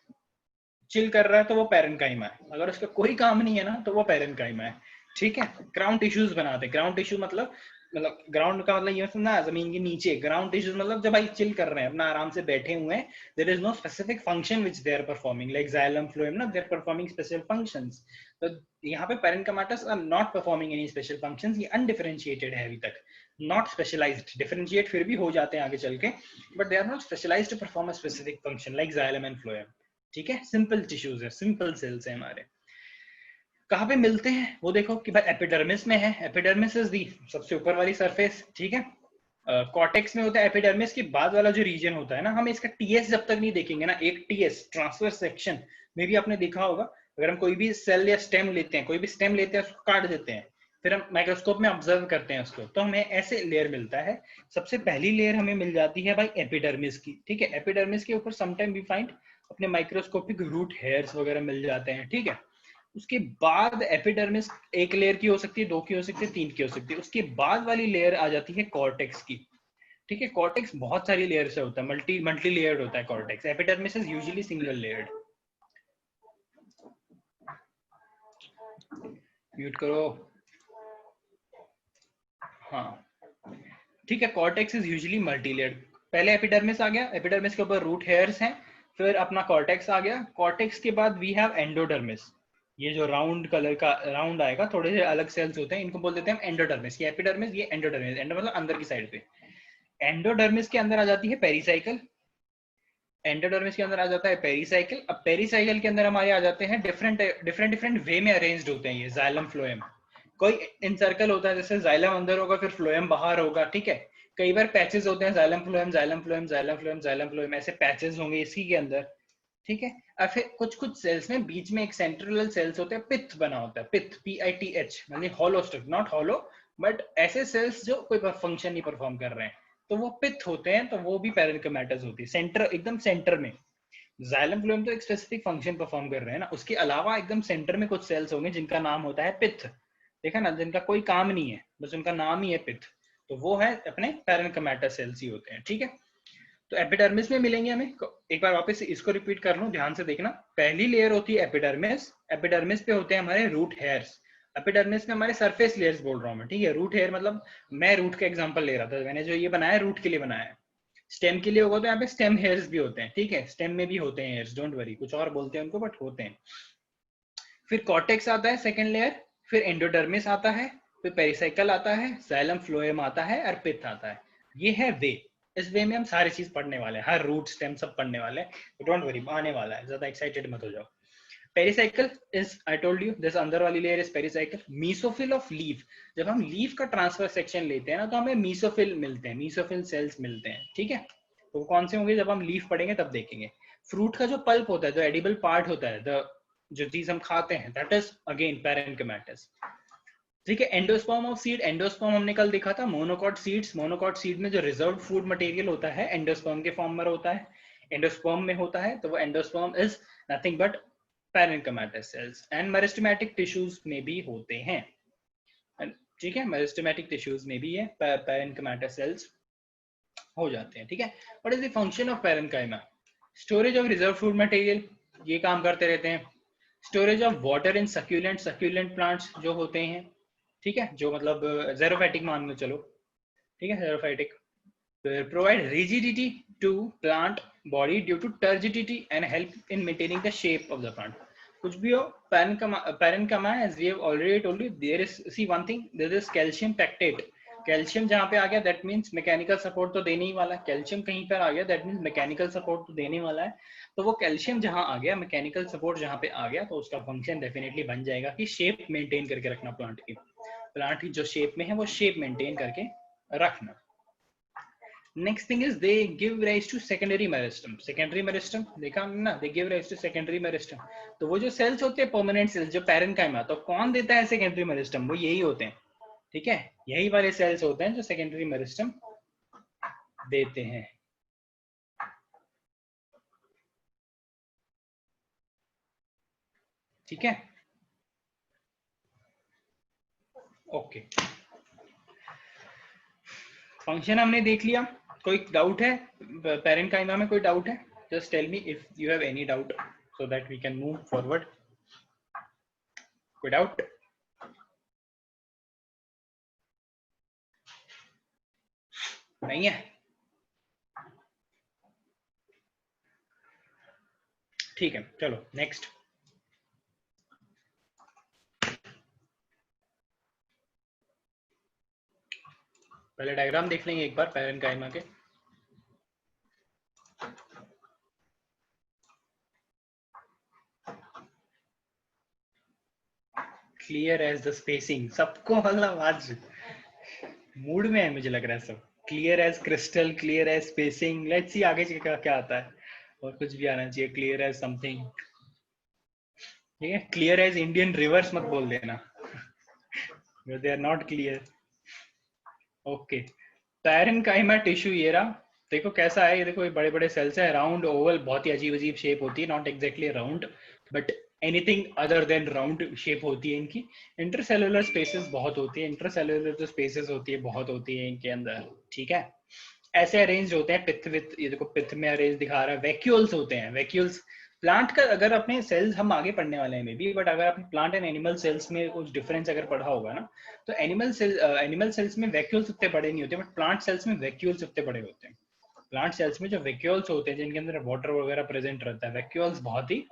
चिल कर रहा है, तो वो पैरेन्काइमा है। अगर उसका कोई काम नहीं है ना तो वो पैरेन्काइमा है। ठीक है, ग्राउंड टिश्यूज बनाते हैं। ग्राउंड टिश्यू मतलब ग्राउंड का मतलब ये ना जमीन के नीचे। ग्राउंड टिश्यूज मतलब जब भाई चिल कर रहे हैं, अपना आराम से बैठे हुए हैं, there is no specific function which they are performing, like xylem phloem ना, they are performing special functions. तो यहाँ पे parenchymatous are not performing any special functions, ये अनडिफरेंशिएटेड है अभी तक, नॉट स्पेशलाइज्ड। डिफरेंशिएट फिर भी हो जाते हैं आगे चल के, but they are not specialised to perform a specific function like xylem and phloem. ठीक है, सिंपल टिश्यूज है, सिंपल सेल्स है हमारे। कहाँ पे मिलते हैं वो देखो कि भाई एपिडर्मिस में है। एपिडर्मिस इज दी सबसे ऊपर वाली सरफेस। ठीक है, कॉर्टेक्स में होता है। एपिडर्मिस के बाद वाला जो रीजन होता है ना, हम इसका टीएस जब तक नहीं देखेंगे ना, एक टीएस ट्रांसवर्स सेक्शन में भी आपने देखा होगा, अगर हम कोई भी सेल या स्टेम लेते हैं, कोई भी स्टेम लेते हैं, उसको काट देते हैं, फिर हम माइक्रोस्कोप में ऑब्जर्व करते हैं उसको, तो हमें ऐसे लेयर मिलता है। सबसे पहली लेयर हमें मिल जाती है भाई एपिडर्मिस की। ठीक है, एपिडर्मिस के ऊपर समटाइम वी फाइंड अपने माइक्रोस्कोपिक रूट हेयर्स वगैरह मिल जाते हैं। ठीक है, उसके बाद एपिडर्मिस एक लेयर की हो सकती है, दो की हो सकती है, तीन की हो सकती है। उसके बाद वाली लेयर आ जाती है कॉर्टेक्स की। ठीक है, कॉर्टेक्स बहुत सारी लेयर से होता है, मल्टी लेयर्ड होता है cortex. Epidermis is usually single layered. Mute करो। हाँ, ठीक है, cortex is usually multi layered. पहले एपिडर्मिस आ गया, एपिडर्मिस के ऊपर रूट हेयर्स हैं, फिर अपना कॉर्टेक्स आ गया। कॉर्टेक्स के बाद वी हैव एंडोडर्मिस। ये जो राउंड कलर का राउंड आएगा, थोड़े से अलग सेल्स होते हैं, इनको बोल देते हैं हम एंडोडर्मिस। ये एपिडर्मिस, ये एंडोडर्मिस। एंडो मतलब अंदर की साइड पे। एंडोडर्मिस के अंदर आ जाती है पेरिसाइकिल। एंडोडर्मिस के अंदर आ जाता है पेरिसाइकिल। अब पेरिसाइकिल के अंदर हमारे आ जाते हैं डिफरेंट डिफरेंट डिफरेंट वे में अरेंज्ड होते हैं ये जाइलम फ्लोएम। कोई इन सर्कल होता है, जैसे जाइलम अंदर होगा फिर फ्लोएम बाहर होगा। ठीक है, कई बार पैचेस होते हैं, xylem phloem, xylem phloem, xylem phloem, xylem phloem, ऐसे पैचेस होंगे इसी के अंदर। ठीक है, और फिर कुछ कुछ सेल्स में बीच में एक सेंट्रल सेल्स होते हैं, पिथ बना होता है, पिथ, PITH, यानी hollow structure, not hollow, but ऐसे सेल्स जो कोई फंक्शन नहीं परफॉर्म कर रहे हैं, तो वो पिथ होते हैं, तो वो भी पैरेन्काइमाटस होती है। सेंटर, एकदम सेंटर में। जाइलम फ्लोएम तो एक स्पेसिफिक फंक्शन परफॉर्म कर रहे हैं ना, उसके अलावा एकदम सेंटर में कुछ सेल्स होंगे जिनका नाम होता है पिथ। देखा ना, जिनका कोई काम नहीं है, बस उनका नाम ही है पिथ, तो वो है अपने पैरेन्काइमाटस सेल्स ही होते हैं। ठीक है, तो एपिडर्मिस में मिलेंगे हमें। एक बार वापस इसको रिपीट कर लूं, ध्यान से देखना। पहली लेयर होती है एपिडर्मिस। एपिडर्मिस पे होते हैं हमारे रूट हेयर्स। एपिडर्मिस में हमारे सरफेस लेयर्स बोल रहा हूं मैं। ठीक है, रूट हेयर मतलब मैं रूट का एग्जांपल ले रहा था, मैंने जो ये बनाया रूट के लिए बनाया है। स्टेम के लिए होगा तो यहाँ पे स्टेम हेयर्स भी होते हैं। ठीक है, स्टेम में भी होते हैं हेयर्स, डोंट वरी, कुछ और बोलते हैं उनको बट होते हैं। फिर कॉर्टेक्स आता है सेकेंड लेयर, फिर एंडोडर्मिस आता है, फिर पेरिसाइकल आता है, जाइलम फ्लोएम आता है और पिथ आता है। ये है वे। इस वे में हम सारी चीज पढ़ने वाले हैं, हर रूट स्टेम सब पढ़ने वाले हैं, डोंट वरी, आने वाला है, ज्यादा एक्साइटेड मत हो जाओ। Pericycle is, I told you, जैसे अंदर वाली layer is pericycle. Mesophyll of leaf, जब हम लीफ का ट्रांसफर सेक्शन लेते हैं ना, तो हमें मीसोफिल मिलते हैं, मीसोफिल सेल्स मिलते हैं। ठीक है, तो कौन से होंगे, जब हम लीफ पढ़ेंगे तब देखेंगे। फ्रूट का जो पल्प होता है, जो एडिबल पार्ट होता है, जो चीज हम खाते हैं, दैट इज अगेन पैरेन्काइमाटस। ठीक है, एंडोस्पर्म ऑफ सीड, एंडोस्पर्म हमने कल देखा था, मोनोकॉट सीड्स। मोनोकॉट सीड में जो रिजर्व फूड मटेरियल होता है एंडोस्पर्म के फॉर्म में होता है, एंडोस्पर्म में होता है, तो वो endosperm is nothing but parenchymatous cells. And meristematic tissues में भी होते हैं। ठीक है, मेरिस्टेमेटिक टिश्यूज में भी है पैरेन्काइमाटस सेल्स हो जाते हैं। ठीक है, what is the function of parenchyma? Storage of reserve food material, ये काम करते रहते हैं। Storage of water in succulent, succulent plants जो होते हैं, ठीक है, जो मतलब जेरोफाइटिक मान लो चलो, ठीक है, xerophytic. Provide rigidity to plant body due to turgidity and help in maintaining the shape of the plant. कुछ भी हो, parenchyma, as we have already told you, there is, see one thing, there is calcium pectate। Calcium जहां पे आ गया that means mechanical support तो देने ही वाला है। कैल्शियम कहीं पर आ गया दैट मींस मैकेनिकल सपोर्ट तो देने वाला है। तो वो कैल्शियम जहां आ गया, मैकेनिकल सपोर्ट जहां पे आ गया, तो उसका फंक्शन डेफिनेटली बन जाएगा कि शेप मेंटेन करके रखना प्लांट की। प्लांट की जो शेप में है वो शेप मेंटेन करके रखना। Next thing is they give rise to secondary meristem. Secondary meristem देखा हमने ना, they give rise to secondary meristem. तो वो जो सेल्स होते हैं परमानेंट सेल्स, जो पैरेन्काइमा, तो कौन देता है सेकेंडरी मेरिस्टम? वो यही होते हैं। ठीक है, यही वाले सेल्स होते हैं जो सेकेंडरी मेरिस्टम देते हैं। ठीक है, ओके, फंक्शन हमने देख लिया। कोई डाउट है पैरेन्काइमा में? कोई डाउट है? Just tell me if you have any doubt so that we can move forward. कोई डाउट? नहीं है? ठीक है, चलो नेक्स्ट. पहले डायग्राम देख लेंगे एक बार पैरेन्काइमा के. Clear as the spacing. सबको मतलब आज मूड में है मुझे लग रहा है सब. Clear as crystal, clear as spacing. Let's see आगे क्या क्या आता है. और कुछ भी आना चाहिए. Clear as something. ठीक है, क्लियर एज इंडियन रिवर्स मत बोल देना. They are not clear. Okay, parenchyma tissue ये रहा. देखो कैसा है ये. देखो ये बड़े बड़े सेल्स है, राउंड ओवल, बहुत ही अजीब अजीब शेप होती है. Not exactly round but anything other than round shape होती है इनकी. इंटरसेलुलर स्पेसेस बहुत होती है. इंटरसेलुलर जो स्पेसेस होती है बहुत होती है इनके अंदर. ठीक है, ऐसे अरेंज होते हैं पिथ विथ. ये देखो पिथ में अरेंज दिखा रहा है. वैक्यूल्स होते हैं. वैक्यूल्स प्लांट का अगर अपने सेल्स हम आगे पढ़ने वाले हैं मे बी, बट अगर आपने प्लांट एंड एनिमल सेल्स में कुछ डिफरेंस अगर पढ़ा होगा ना, तो एनिमल सेल्स में वैक्यूल्स उतने बड़े नहीं होते, बट प्लांट सेल्स में वैक्यूल्स उतने बड़े होते हैं. प्लांट सेल्स में जो वैक्यूल्स होते हैं जिनके अंदर वाटर वगैरह प्रेजेंट रहता है, वैक्यूल्स बहुत ही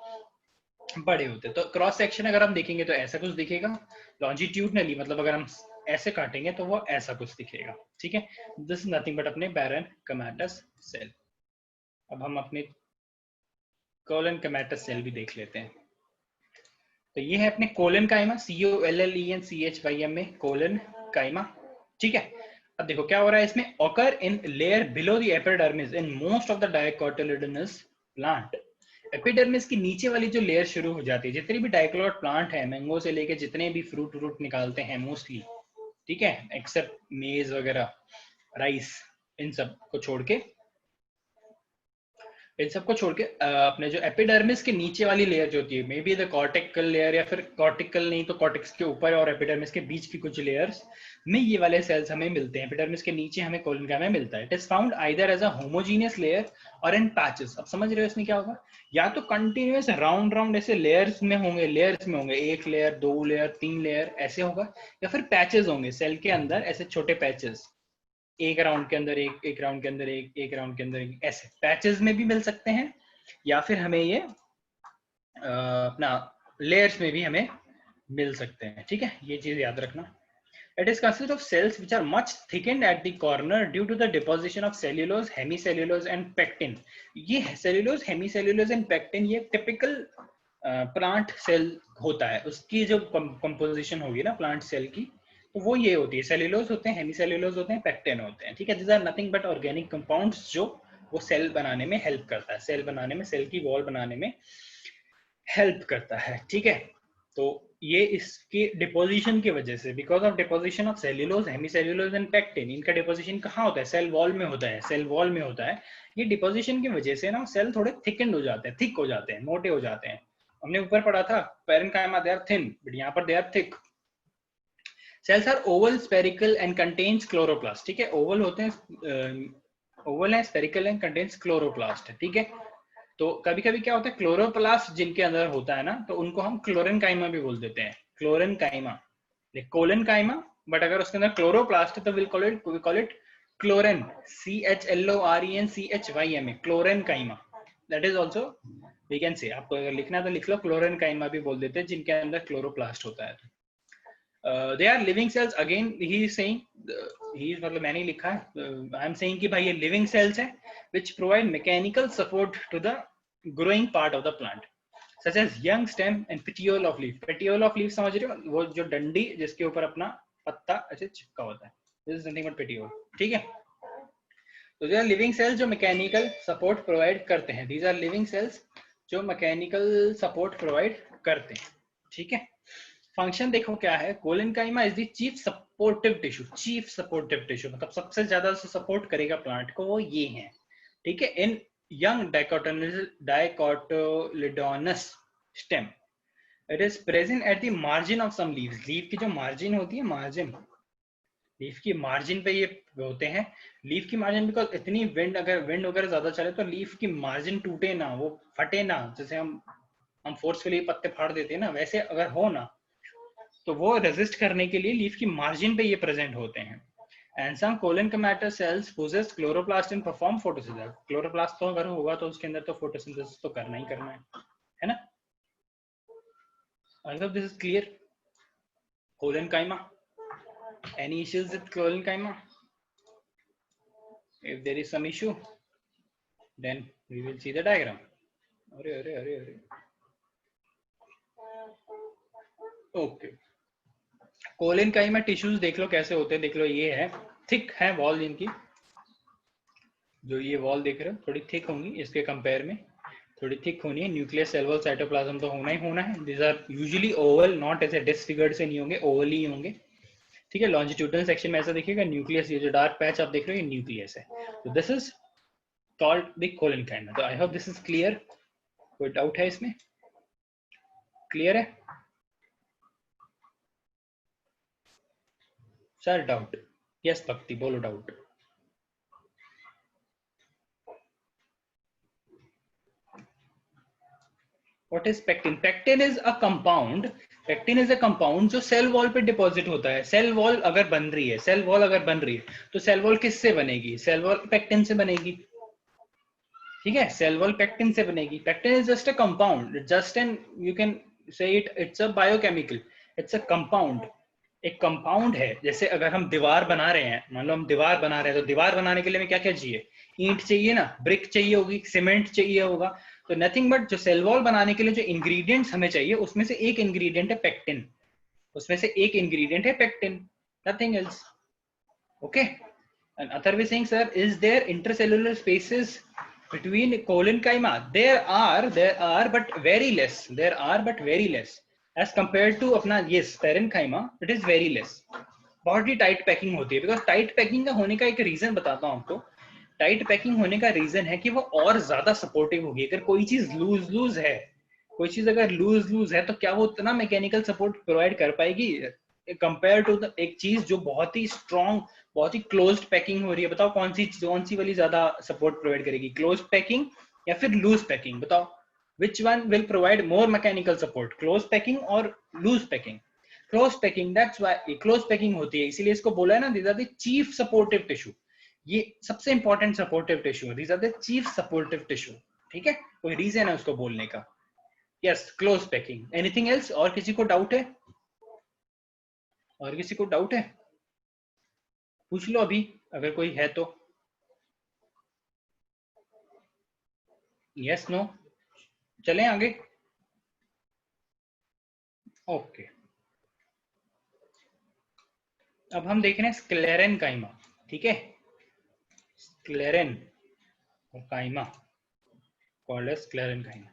बड़े होते हैं. तो क्रॉस सेक्शन अगर हम देखेंगे तो ऐसा कुछ दिखेगा. लॉन्जिट्यूडनली मतलब अगर हम ऐसे काटेंगे तो वो ऐसा कुछ दिखेगा. ठीक है, दिस इज नथिंग बट अपने पैरेन्काइमाटस सेल. अब हम अपने कोलेनकाइमाटस सेल भी देख लेते हैं. तो ये है अपने कोलेनकाइमा, COLLENCHYM में कोलेनकाइमा. ठीक है, अब देखो क्या हो रहा है इसमें. Occur in layer below the epidermis in most of the dicotyledonous plant. Epidermis की नीचे वाली जो लेयर शुरू हो जाती है, जितनी भी डाइकोट प्लांट है, मैंगो से लेके जितने भी फ्रूट निकालते हैं मोस्टली, ठीक है, एक्सेप्ट मेज वगैरह, राइस, इन सब को छोड़ के अपने जो एपिडर्मिस के नीचे वाली लेयर जो होती है, may be the cortical layer, या फिर कॉर्टिकल नहीं तो कॉर्टेक्स के ऊपर और एपिडर्मिस के बीच की कुछ लेयर्स में ये वाले सेल्स हमें मिलते हैं. एपिडर्मिस के नीचे हमें कोलेनकाइमा मिलता है. It is found either as a homogeneous layer और इन पैचेस. अब समझ रहे हो इसमें क्या होगा. या तो कंटिन्यूअस राउंड राउंड ऐसे लेयर्स में होंगे, एक लेयर, दो लेयर, तीन लेयर ऐसे होगा, या फिर पैचेस होंगे सेल के अंदर, ऐसे छोटे पैचेस, एक राउंड के अंदर एक राउंड के अंदर एक राउंड के अंदर एक, ऐसे पैचेस में भी मिल सकते हैं. या फिर हमें ये अपना लेयर्स में भी हमें मिल सकते हैं. ठीक है, ये चीज याद रखना. It is consist of cells which are much thickened at the corner due to the deposition of cellulose, hemicellulose and pectin. ये cellulose, hemicellulose and pectin ये typical प्लांट सेल होता है. उसकी जो कंपोजिशन होगी ना प्लांट सेल की, तो वो ये होती है. सेल्यूलोज होते हैं, हेमीसेल्यूलोज होते हैं, पेक्टिन होते हैं. ठीक है, this are nothing but organic compounds जो वो सेल बनाने में हेल्प करता है. सेल बनाने में, सेल की वॉल बनाने में हेल्प करता है. ठीक है, तो ये इसके डिपोजिशन की वजह से, because of deposition of cellulose, hemicellulose and pectin, इनका डिपोजिशन कहाँ होता है? सेल वॉल में होता है. सेल वॉल में होता है. ये डिपोजिशन की वजह से ना सेल थोड़े थिकेंड हो जाते हैं, थिक हो जाते हैं, मोटे हो जाते हैं. हमने ऊपर पढ़ा था parenchyma they are thin, but यहाँ पर they are thick. Cells are oval, spherical and contains chloroplast. ठीक है, ओवल होते हैं, ओवल है, स्फेरिकल एंड कंटेन्स क्लोरोप्लास्ट. ठीक है, तो कभी कभी क्या होता है, क्लोरोप्लास्ट जिनके अंदर होता है ना, तो उनको हम क्लोरेनकाइमा भी बोल देते हैं. क्लोरेनकाइमा, कोलेनकाइमा, बट अगर उसके अंदर क्लोरोप्लास्ट है तो will call it chloren, CHLORENCHYMA, chlorenchyma. That is also we can say. आपको अगर लिखना है तो लिख लो, क्लोरेनकाइमा भी बोल देते हैं जिनके अंदर क्लोरोप्लास्ट होता है. they are living cells. again he is saying, he is मतलब मैंने लिखा है, I am saying कि भाई ये living cells है which provide mechanical support to the growing part of the plant such as young stem and petiole of leaf. petiole of leaf समझ रहे हो, वो जो डंडी जिसके ऊपर अपना पत्ता ऐसे चिपका होता है, this is nothing but petiole. ठीक है, तो they are living cells जो mechanical support provide करते हैं. these are living cells जो mechanical support provide करते हैं. ठीक है, फंक्शन देखो क्या है. Collenchyma is the chief supportive tissue. Chief supportive tissue मतलब सबसे ज्यादा सपोर्ट करेगा प्लांट को, वो ये है. ठीक है, in young dicotyledonous stem it is present at the margin of some leaves. Leaf की जो मार्जिन होती है, मार्जिन, लीफ की मार्जिन पे ये होते हैं। लीफ की मार्जिन, बिकॉज इतनी विंड, अगर विंड वगैरह ज्यादा चले तो लीफ की मार्जिन टूटे ना, वो फटे ना, जैसे हम फोर्सफुली पत्ते फाड़ देते हैं ना, वैसे अगर हो ना तो वो रेजिस्ट करने के लिए लीफ की मार्जिन पे ये प्रेजेंट होते हैं। And some collenchyma cells possess chloroplast and perform photosynthesis. Chloroplast तो अगर होगा तो उसके अंदर तो फोटोसिंथेसिस तो करना ही करना है ना। I hope this is clear. Collenchyma, any issues with collenchyma? If there is some issue, then we will see the diagram. अरे अरे अरे अरे, ओके। कोलिनकाइमा टिश्यूज देख लो कैसे होते हैं, देख लो ये है, थिक है वॉल इनकी, जो ये वॉल देख रहे हो थोड़ी थिक होंगी इसके कंपेयर में, थोड़ी थिक होनी है। न्यूक्लियस, सेल वॉल, साइटोप्लाज्म तो होना ही होना है। This are usually oval, not ऐसे डिसफिगर्ड से नहीं होंगे, ओवल ही होंगे, ठीक है। लॉन्जिट्यूडनल सेक्शन में ऐसा देखिएगा न्यूक्लियस, ये जो डार्क पैच आप देख रहे हो ये न्यूक्लियस है। तो दिस इज कॉल्ड द कोलिनकाइमा। तो I hope this is clear. कोई डाउट है इसमें? क्लियर है सर? डाउट? यस भक्ति, बोलो doubt. What is pectin? Pectin is a compound, pectin is a compound जो सेल वॉल पे डिपॉजिट होता है। सेल वॉल अगर बन रही है, सेल वॉल अगर बन रही है तो सेल वॉल किससे बनेगी? सेल वॉल पेक्टिन से बनेगी, ठीक है। सेल वॉल पेक्टिन से बनेगी। Pectin is just a compound, just an, you can say it's a biochemical, it's a compound. एक कंपाउंड है। जैसे अगर हम दीवार बना रहे हैं, मान लो हम दीवार बना रहे हैं, तो दीवार बनाने के लिए हमें क्या क्या चाहिए? ईंट चाहिए ना, ब्रिक चाहिए होगी, सीमेंट चाहिए होगा। तो नथिंग बट जो सेल वॉल बनाने के लिए जो इंग्रेडिएंट्स हमें चाहिए, उसमें से एक इंग्रेडिएंट है पेक्टिन, उसमें से एक इंग्रेडिएंट है pectin, nothing else. Okay. And Atharva Singh sir, is there intercellular spaces between collenchyma? There are but very less, there are but very less as compared to अपना ये parenchyma, it is very less। बहुत ही tight packing होती है। Because tight packing का होने का एक reason बताता हूँ आपको। टाइट पैकिंग होने का रीजन है कि वो और ज्यादा सपोर्टिव होगी। अगर कोई चीज लूज लूज है, कोई चीज अगर लूज लूज है, तो क्या वो उतना मैकेनिकल सपोर्ट प्रोवाइड कर पाएगी कंपेयर टू एक चीज जो बहुत ही स्ट्रॉन्ग, बहुत ही क्लोज्ड पैकिंग हो रही है? बताओ कौन सी वाली ज्यादा सपोर्ट प्रोवाइड करेगी, क्लोज्ड पैकिंग या फिर लूज पैकिंग? बताओ which one will provide more mechanical support, close packing और loose packing? Close packing, that's why close packing होती है, इसीलिए इसको बोला है ना, these are the chief supportive tissue. ये सबसे इंपॉर्टेंट सपोर्टिव टिश्यू है, these are the chief supportive tissue, ठीक है। कोई रीजन है उसको बोलने का? Yes, close packing. Anything else? और किसी को डाउट है? और किसी को डाउट है? पूछ लो अभी अगर कोई है तो। यस, नो, चलें आगे। ओके, अब हम देख रहे हैं स्क्लेरेनकाइमा, ठीक है। स्क्लेरेन और काइमा, कॉल्ड एज स्क्लेरेनकाइमा।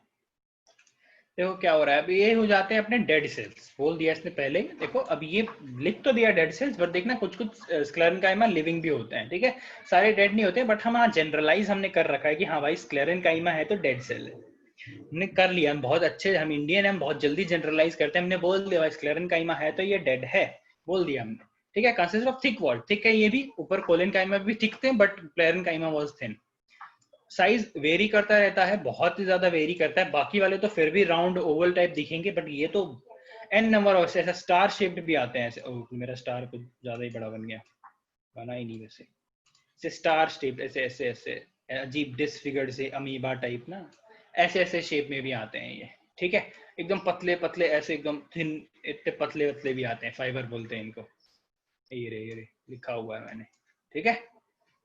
देखो क्या हो रहा है, अभी ये हो जाते हैं अपने डेड सेल्स, बोल दिया इसने पहले। देखो अब ये लिख तो दिया डेड सेल्स, बट देखना कुछ कुछ स्क्लेरेनकाइमा लिविंग भी होते हैं, ठीक है। सारे डेड नहीं होते, बट हम हाँ जनरलाइज हमने कर रखा है कि हाँ भाई स्क्लेरेनकाइमा है तो डेड सेल है। हमने कर लिया, हम बहुत अच्छे, हम इंडियन है, हम बहुत जल्दी जनरलाइज करते हैं। हमने बोल दिया भाई स्क्लेरेनकाइमा है तो ये डेड है, बोल दिया हमने, ठीक है। Consist of thick wall, thick है ये भी, ऊपर कोलिनकाइमा भी थिक थे, but sclerenchyma was thin. Size very करता रहता है, बहुत ही ज्यादा वेरी करता है। बाकी वाले तो फिर भी राउंड ओवल टाइप दिखेंगे, बट ये तो एन नंबर ऑफ ऐसा स्टार शेप्ड भी आते हैं ऐसे। मेरा स्टार कुछ ज्यादा ही बड़ा बन गया, बना ही नहीं वैसे। ऐसे स्टार शेप, ऐसे ऐसे ऐसे अजीब डिसफिगर्ड से अमीबा टाइप ना, ऐसे ऐसे शेप में भी आते हैं ये, ठीक है। एकदम पतले पतले ऐसे, एकदम थिन, इतने पतले पतले भी आते हैं, फाइबर बोलते हैं इनको। ये रे लिखा हुआ है मैंने, ठीक है।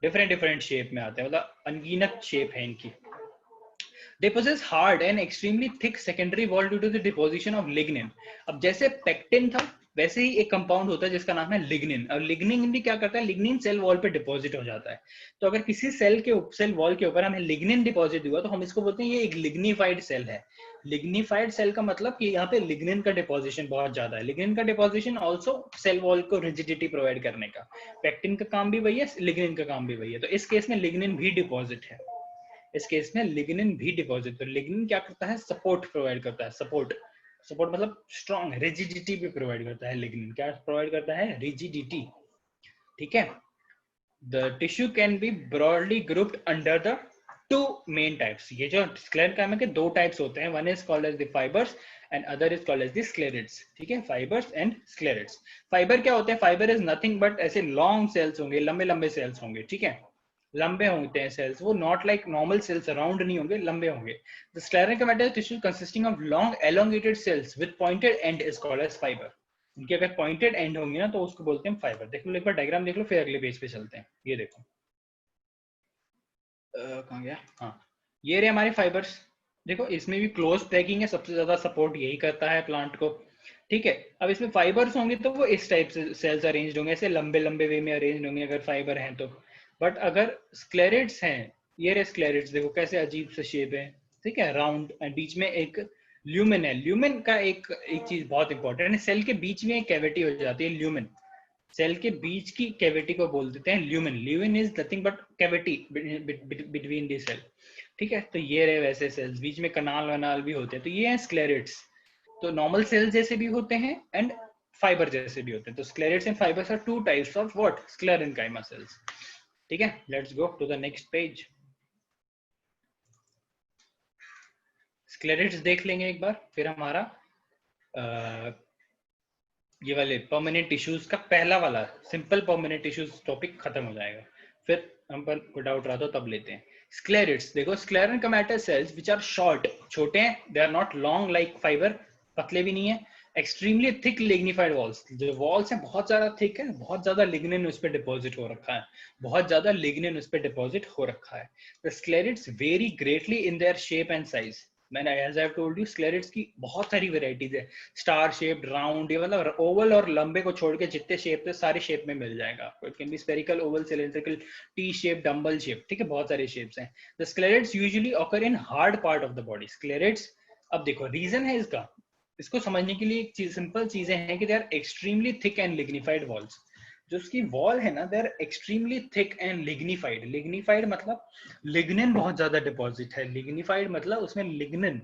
डिफरेंट डिफरेंट शेप में आते हैं, मतलब अनगिनत शेप है इनकी। They possess hard and extremely thick secondary wall due to the deposition of lignin। अब जैसे पेक्टिन था वैसे ही एक कंपाउंड होता है जिसका नाम है लिग्निन। और लिग्निन भी क्या करता है, लिग्निन सेल वॉल पे डिपॉजिट हो जाता है। तो अगर किसी सेल वॉल के ऊपर हमें लिग्निन डिपॉजिट हुआ तो हम इसको बोलते हैं ये एक लिग्निफाइड सेल है। लिग्निफाइड सेल का मतलब कि यहाँ पे लिग्निन का डिपॉजिशन बहुत ज्यादा है। लिग्निन का डिपॉजिशन ऑल्सो सेल वॉल को रिजिडिटी प्रोवाइड करने का। पेक्टिन का काम भी वही है, लिग्निन का काम भी वही है। तो इस केस में लिग्निन भी डिपॉजिट है, इस केस में लिग्निन भी डिपॉजिट। तो लिग्निन क्या करता है, सपोर्ट प्रोवाइड करता है। सपोर्ट, सपोर्ट मतलब स्ट्रॉन्ग, रिजिडिटी भी प्रोवाइड करता है। लिग्निन क्या प्रोवाइड करता है, रिजिडिटी। ठीक है. The tissue can be broadly grouped under the two main types. ये जो sclerenchyma के दो types होते हैं, one is called as the fibers and other is called as the sclerids. ठीक है, fibers and sclerids. Fiber क्या होते हैं? Fiber is nothing but ऐसे long cells होंगे, लंबे लंबे cells होंगे, ठीक है, लंबे होते हैं cells, वो not like normal cells, round नहीं होंगे, लंबे होंगे. The sclerenchyma tissue consisting of long elongated cells with pointed end is called as fiber. उनकी अगर पॉइंटेड एंड होंगी ना तो उसको बोलते हैं फाइबर. देख लो एक बार डायग्राम देख लो, फिर अगले पेज पे चलते हैं. ये देखो, कहाँ गया, हाँ, ये रहे हमारे फाइबर्स. देखो इसमें भी क्लोज पैकिंग है, सबसे ज्यादा सपोर्ट यही करता है प्लांट को. ठीक है, अब इसमें फाइबर्स होंगे तो वो इस टाइप से सेल्स अरेंज होंगे, ऐसे लंबे लंबे वे में अरेंज होंगे अगर फाइबर हैं तो. बट अगर स्क्लेरिड्स हैं, ये रहे स्क्लेरिड्स, देखो कैसे अजीब से शेप है, ठीक है, राउंड, बीच में एक ल्यूमेन है. ल्यूमेन का एक चीज बहुत इंपॉर्टेंट है, सेल के बीच में एक कैविटी हो जाती है ल्यूमेन. सेल के बीच की कैविटी को बोल देते हैं lumen. Lumen is nothing but cavity between the cell. ठीक है, तो ये रहे वैसे सेल्स, बीच में कनाल वनाल भी होते हैं, तो ये हैं स्क्लेरिड्स. तो नॉर्मल सेल्स जैसे भी होते हैं एंड फाइबर जैसे भी होते हैं. तो sclereids and fibres are two types of what, sclerenchyma cells. ठीक है, let's go to the next page. Sclereids देख लेंगे एक बार, फिर हमारा ये वाले परमानेंट टिश्यूज का पहला वाला सिंपल परमानेंट टिश्यूज टॉपिक खत्म हो जाएगा. फिर हम पर कोई डाउट रहा तो तब लेते हैं. स्क्लेरिड्स देखो, sclerenchyma cells which are short, छोटे हैं, they are not long like fibre, पतले भी नहीं है. एक्सट्रीमली थिक लिग्निफाइड वॉल्स, जो वॉल्स हैं बहुत ज्यादा थिक है, बहुत ज्यादा लिग्निन उस पर डिपॉजिट हो रखा है, बहुत ज्यादा लिग्निन उस पर डिपॉजिट हो रखा है. The sclereids vary greatly in their shape and size. मैंने as I have told you sclereids की बहुत सारी वेराइटीज है, स्टार शेप्ड, राउंड, ये मतलब ओवल और लंबे को छोड़ के जितने शेप थे सारे शेप में मिल जाएगा आपको. It can be spherical, oval, cylindrical, T shape, dumbbell shape, ठीक है, बहुत सारे शेप्स हैं. The sclereids usually occur in hard part of the body. Sclereids, अब देखो रीजन है इसका, इसको समझने के लिए एक चीज, सिंपल चीजें हैं कि they are extremely thick and lignified walls. जो उसकी वॉल है ना, they are extremely thick and lignified. Lignified मतलब लिग्निन बहुत ज्यादा डिपॉजिट है, लिग्निफाइड मतलब उसमें लिग्निन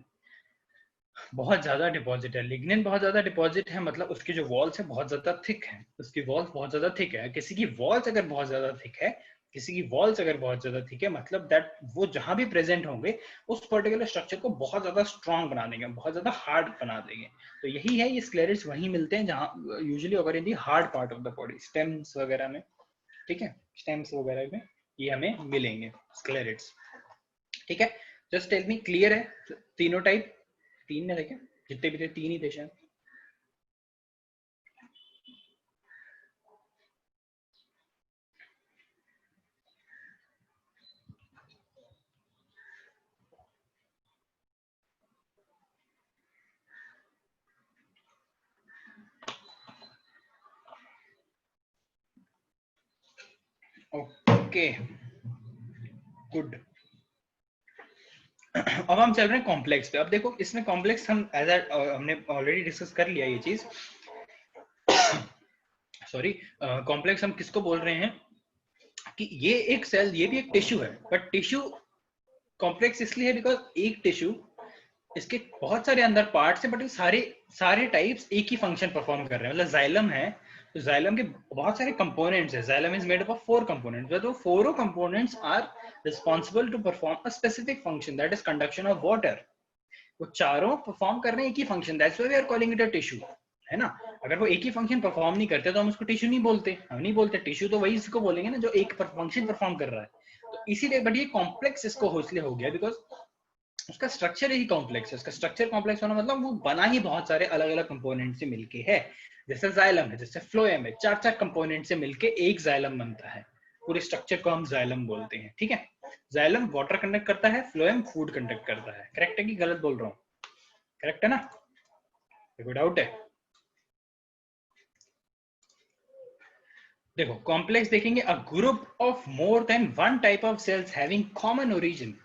बहुत ज्यादा डिपॉजिट है. लिग्निन बहुत ज्यादा डिपॉजिट है मतलब उसकी जो वॉल्स है बहुत ज्यादा थिक है, उसकी वॉल्स बहुत ज्यादा थिक है. किसी की वॉल्स अगर बहुत ज्यादा थिक है, किसी की वॉल्स अगर बहुत ज्यादा थिक है, मतलब दैट वो जहां भी प्रेजेंट होंगे उस पर्टिकुलर स्ट्रक्चर को बहुत ज्यादा स्ट्रॉन्ग बना देंगे, बहुत ज्यादा हार्ड बना देंगे. तो यही है, ये स्क्लेरिड्स वहीं मिलते हैं जहां यूजुअली अगर in the hard part of the body, stems वगैरह में, ठीक है, स्टेम्स वगैरह में ये हमें मिलेंगे स्क्लेरिड्स. ठीक है, जस्ट टेल मी, क्लियर है तीनों टाइप? तीन ने देखे, जितने भी थे तीन ही थे शायद. Okay, good. अब हम चल रहे हैं कॉम्प्लेक्स पे. अब देखो इसमें कॉम्प्लेक्स हम हमने ऑलरेडी डिस्कस कर लिया ये चीज. सॉरी, कॉम्प्लेक्स हम किसको बोल रहे हैं कि ये एक सेल, ये भी एक टिश्यू है, बट टिश्यू कॉम्प्लेक्स इसलिए है बिकॉज एक टिश्यू, इसके बहुत सारे अंदर पार्ट्स हैं, बट सारे टाइप्स एक ही फंक्शन परफॉर्म कर रहे हैं. मतलब जाइलम है तो जाइलम के बहुत सारे कंपोनेंट्स है. Xylem is made up of 4 components, तो 4 components are responsible to perform a specific function, that is conduction of water. वो चारों परफॉर्म कर रहे हैं एक ही function, that's why we are calling it a tissue, है ना. अगर वो एक ही फंक्शन परफॉर्म नहीं करते तो हम उसको टिश्यू नहीं बोलते. हम नहीं बोलते टिश्यू, तो वही इसको बोलेंगे ना जो एक फंक्शन परफॉर्म कर रहा है. तो इसीलिए, बट ये कॉम्प्लेक्स इसको इसलिए हो गया बिकॉज उसका स्ट्रक्चर ही कॉम्प्लेक्स है. उसका स्ट्रक्चर कॉम्प्लेक्स होना मतलब वो बना ही बहुत सारे अलग अलग कंपोनेंट से मिलके है. जैसे जाइलम है, जैसे फ्लोएम है, 4 कंपोनेंट से मिलके एक जाइलम बनता है. पूरे स्ट्रक्चर को हम जाइलम बोलते हैं. ठीक है, जाइलम वाटर कंडक्ट करता है, फ्लोएम फूड कंडक्ट करता है. करेक्ट है कि गलत बोल रहा हूँ? करेक्ट है ना? कोई डाउट है? देखो कॉम्प्लेक्स देखेंगे, अ group of more than one type of sales having common origin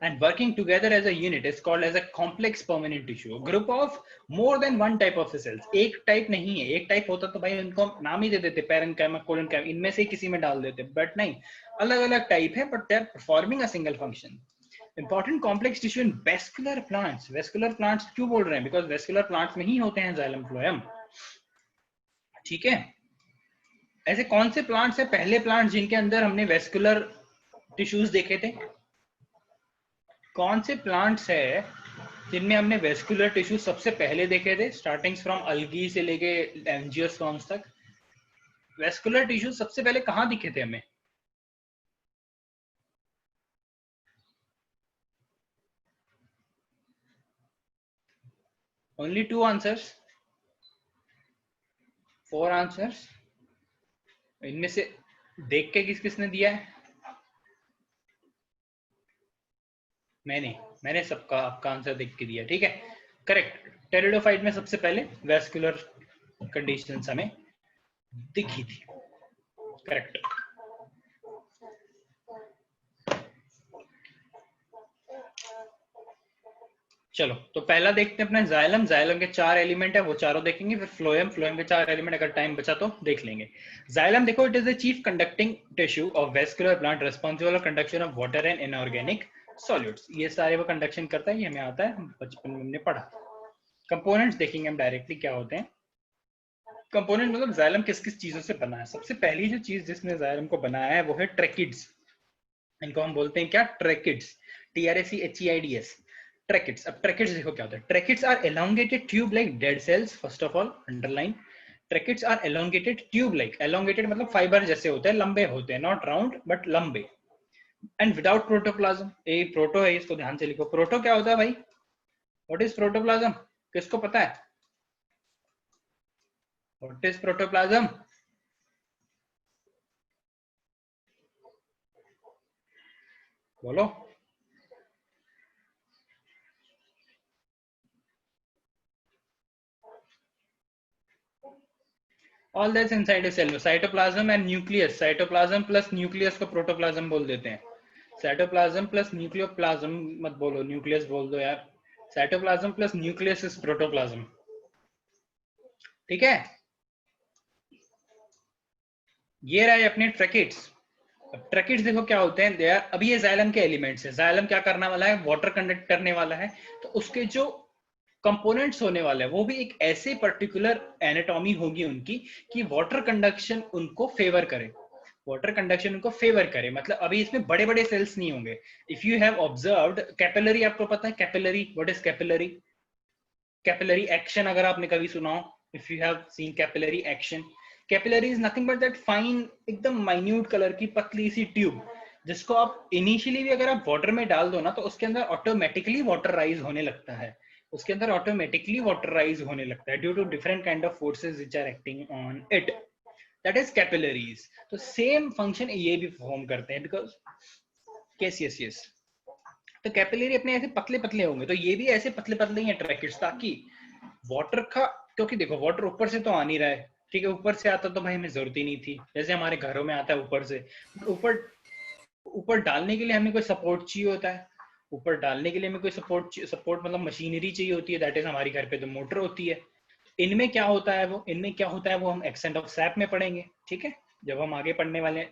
and working together as a unit is called as a complex permanent tissue. A group of more than one type of cells. एक type नहीं है, एक type होता तो भाई उनको नाम ही दे देते, पेरेन्काइमा, कोलेन्काइमा, इनमें से किसी में डाल देते, बट नहीं, अलग अलग टाइप है, but they are performing a single function. Important complex tissue in vascular plants. Vascular plants क्यों बोल रहे हैं? बिकॉज वेस्कुलर प्लांट्स में ही होते हैं जाइलम फ्लोएम. ठीक है, ऐसे कौन से प्लांट्स है, पहले प्लांट जिनके अंदर हमने वेस्कुलर टिश्यूज देखे थे? कौन से प्लांट्स है जिनमें हमने वेस्कुलर टिश्यू सबसे पहले देखे थे, स्टार्टिंग फ्रॉम अलगी से लेके एंजियोस्पर्म्स तक? वेस्कुलर टिश्यू सबसे पहले कहाँ दिखे थे हमें? Only 2 answers, 4 answers? इनमें से देख के किस किसने दिया है? मैंने सबका आपका आंसर देख के दिया, ठीक है, करेक्ट। टेरिडोफाइट में सबसे पहले वेस्कुलर कंडीशंस हमें दिखी थी, करेक्ट। चलो तो पहला देखते हैं अपना जाइलम। जाइलम के 4 एलिमेंट है, वो चारों देखेंगे, फिर फ्लोएम, फ्लोएम के 4 एलिमेंट, अगर टाइम बचा तो देख लेंगे। जाइलम देखो, it is the chief conducting tissue of vascular plant responsible for conduction of water and inorganic solutes. ये सारे वो कंडक्शन करता है, ये हमें आता है, बचपन में हमने पढ़ा। कंपोनेंट्स देखेंगे हम डायरेक्टली क्या होते हैं। कंपोनेंट मतलब जाइलम किस किस चीजों से बना है। सबसे पहली जो चीज जिसने जाइलम को बनाया है वो है ट्रैकिड्स। इनको हम बोलते हैं क्या? Tracheids, TRACHEIDS, tracheids. अब ट्रैकिड्स देखो क्या होता है। Tracheids are elongated tube like dead cells, first of all underline. Tracheids are elongated tube like, elongated मतलब फाइबर जैसे होते हैं, लंबे होते हैं, नॉट राउंड बट लंबे। एंड विदाउट प्रोटोप्लाज्म, ये प्रोटो है, इसको ध्यान से लिखो। प्रोटो क्या होता है भाई? What is protoplasm? किसको पता है व्हाट इज प्रोटोप्लाज्म? बोलो। All that's inside a cell. Cytoplasm and nucleus, cytoplasm plus nucleus को प्रोटोप्लाज्म बोल देते हैं। साइटोप्लाज्म प्लस न्यूक्लियोप्लाज्म मत बोलो, न्यूक्लियस बोल दो यार। Cytoplasm plus nucleus is protoplasm, ठीक है। ये रहे अपने ट्रैकिड्स। ट्रैकिड्स देखो क्या होते हैं, दे आर, अभी ये जाइलम के एलिमेंट्स है। जाइलम क्या करने वाला है? वाटर कंडक्ट करने वाला है। तो उसके जो कंपोनेंट्स होने वाले हैं वो भी एक ऐसे पर्टिकुलर एनाटॉमी होगी उनकी कि वाटर कंडक्शन उनको फेवर करे, वाटर कंडक्शन उनको फेवर करे। मतलब अभी इसमें बड़े बड़े सेल्स नहीं होंगे। If you have observed capillary, आपको पता है capillary, what is capillary? Capillary action अगर आपने कभी सुना हो, if you have seen capillary action, capillary is nothing but that fine, एकदम माइन्यूट कलर की पतली सी ट्यूब, जिसको आप इनिशियली भी अगर आप वाटर में डाल दो ना, तो उसके अंदर ऑटोमेटिकली वाटर राइज होने लगता है। उसके अंदर ऑटोमेटिकली वाटर राइज होने लगता है due to different kind of forces which are acting on it, that is capillaries. तो सेम फंक्शन ये भी परफॉर्म करते हैं, बिकॉज यस यस यस। तो कैपिलरी अपने ऐसे पतले पतले होंगे, तो ये भी ऐसे पतले पतले ही हैं ट्रैकिड्स, ताकि वाटर का, क्योंकि देखो वाटर ऊपर से तो आ नहीं रहा है, ठीक है, ऊपर से आता तो भाई हमें जरूरत ही नहीं थी, जैसे हमारे घरों में आता है ऊपर से। ऊपर ऊपर डालने के लिए हमें कोई सपोर्ट चाहिए होता है, ऊपर डालने के लिए हमें कोई सपोर्ट, सपोर्ट मतलब मशीनरी चाहिए होती है, दैट इज हमारे घर पे जो मोटर होती है। इनमें क्या होता है वो, इनमें क्या होता है वो हम एक्सटेंट ऑफ सैप में पढ़ेंगे, ठीक है, जब हम आगे पढ़ने वाले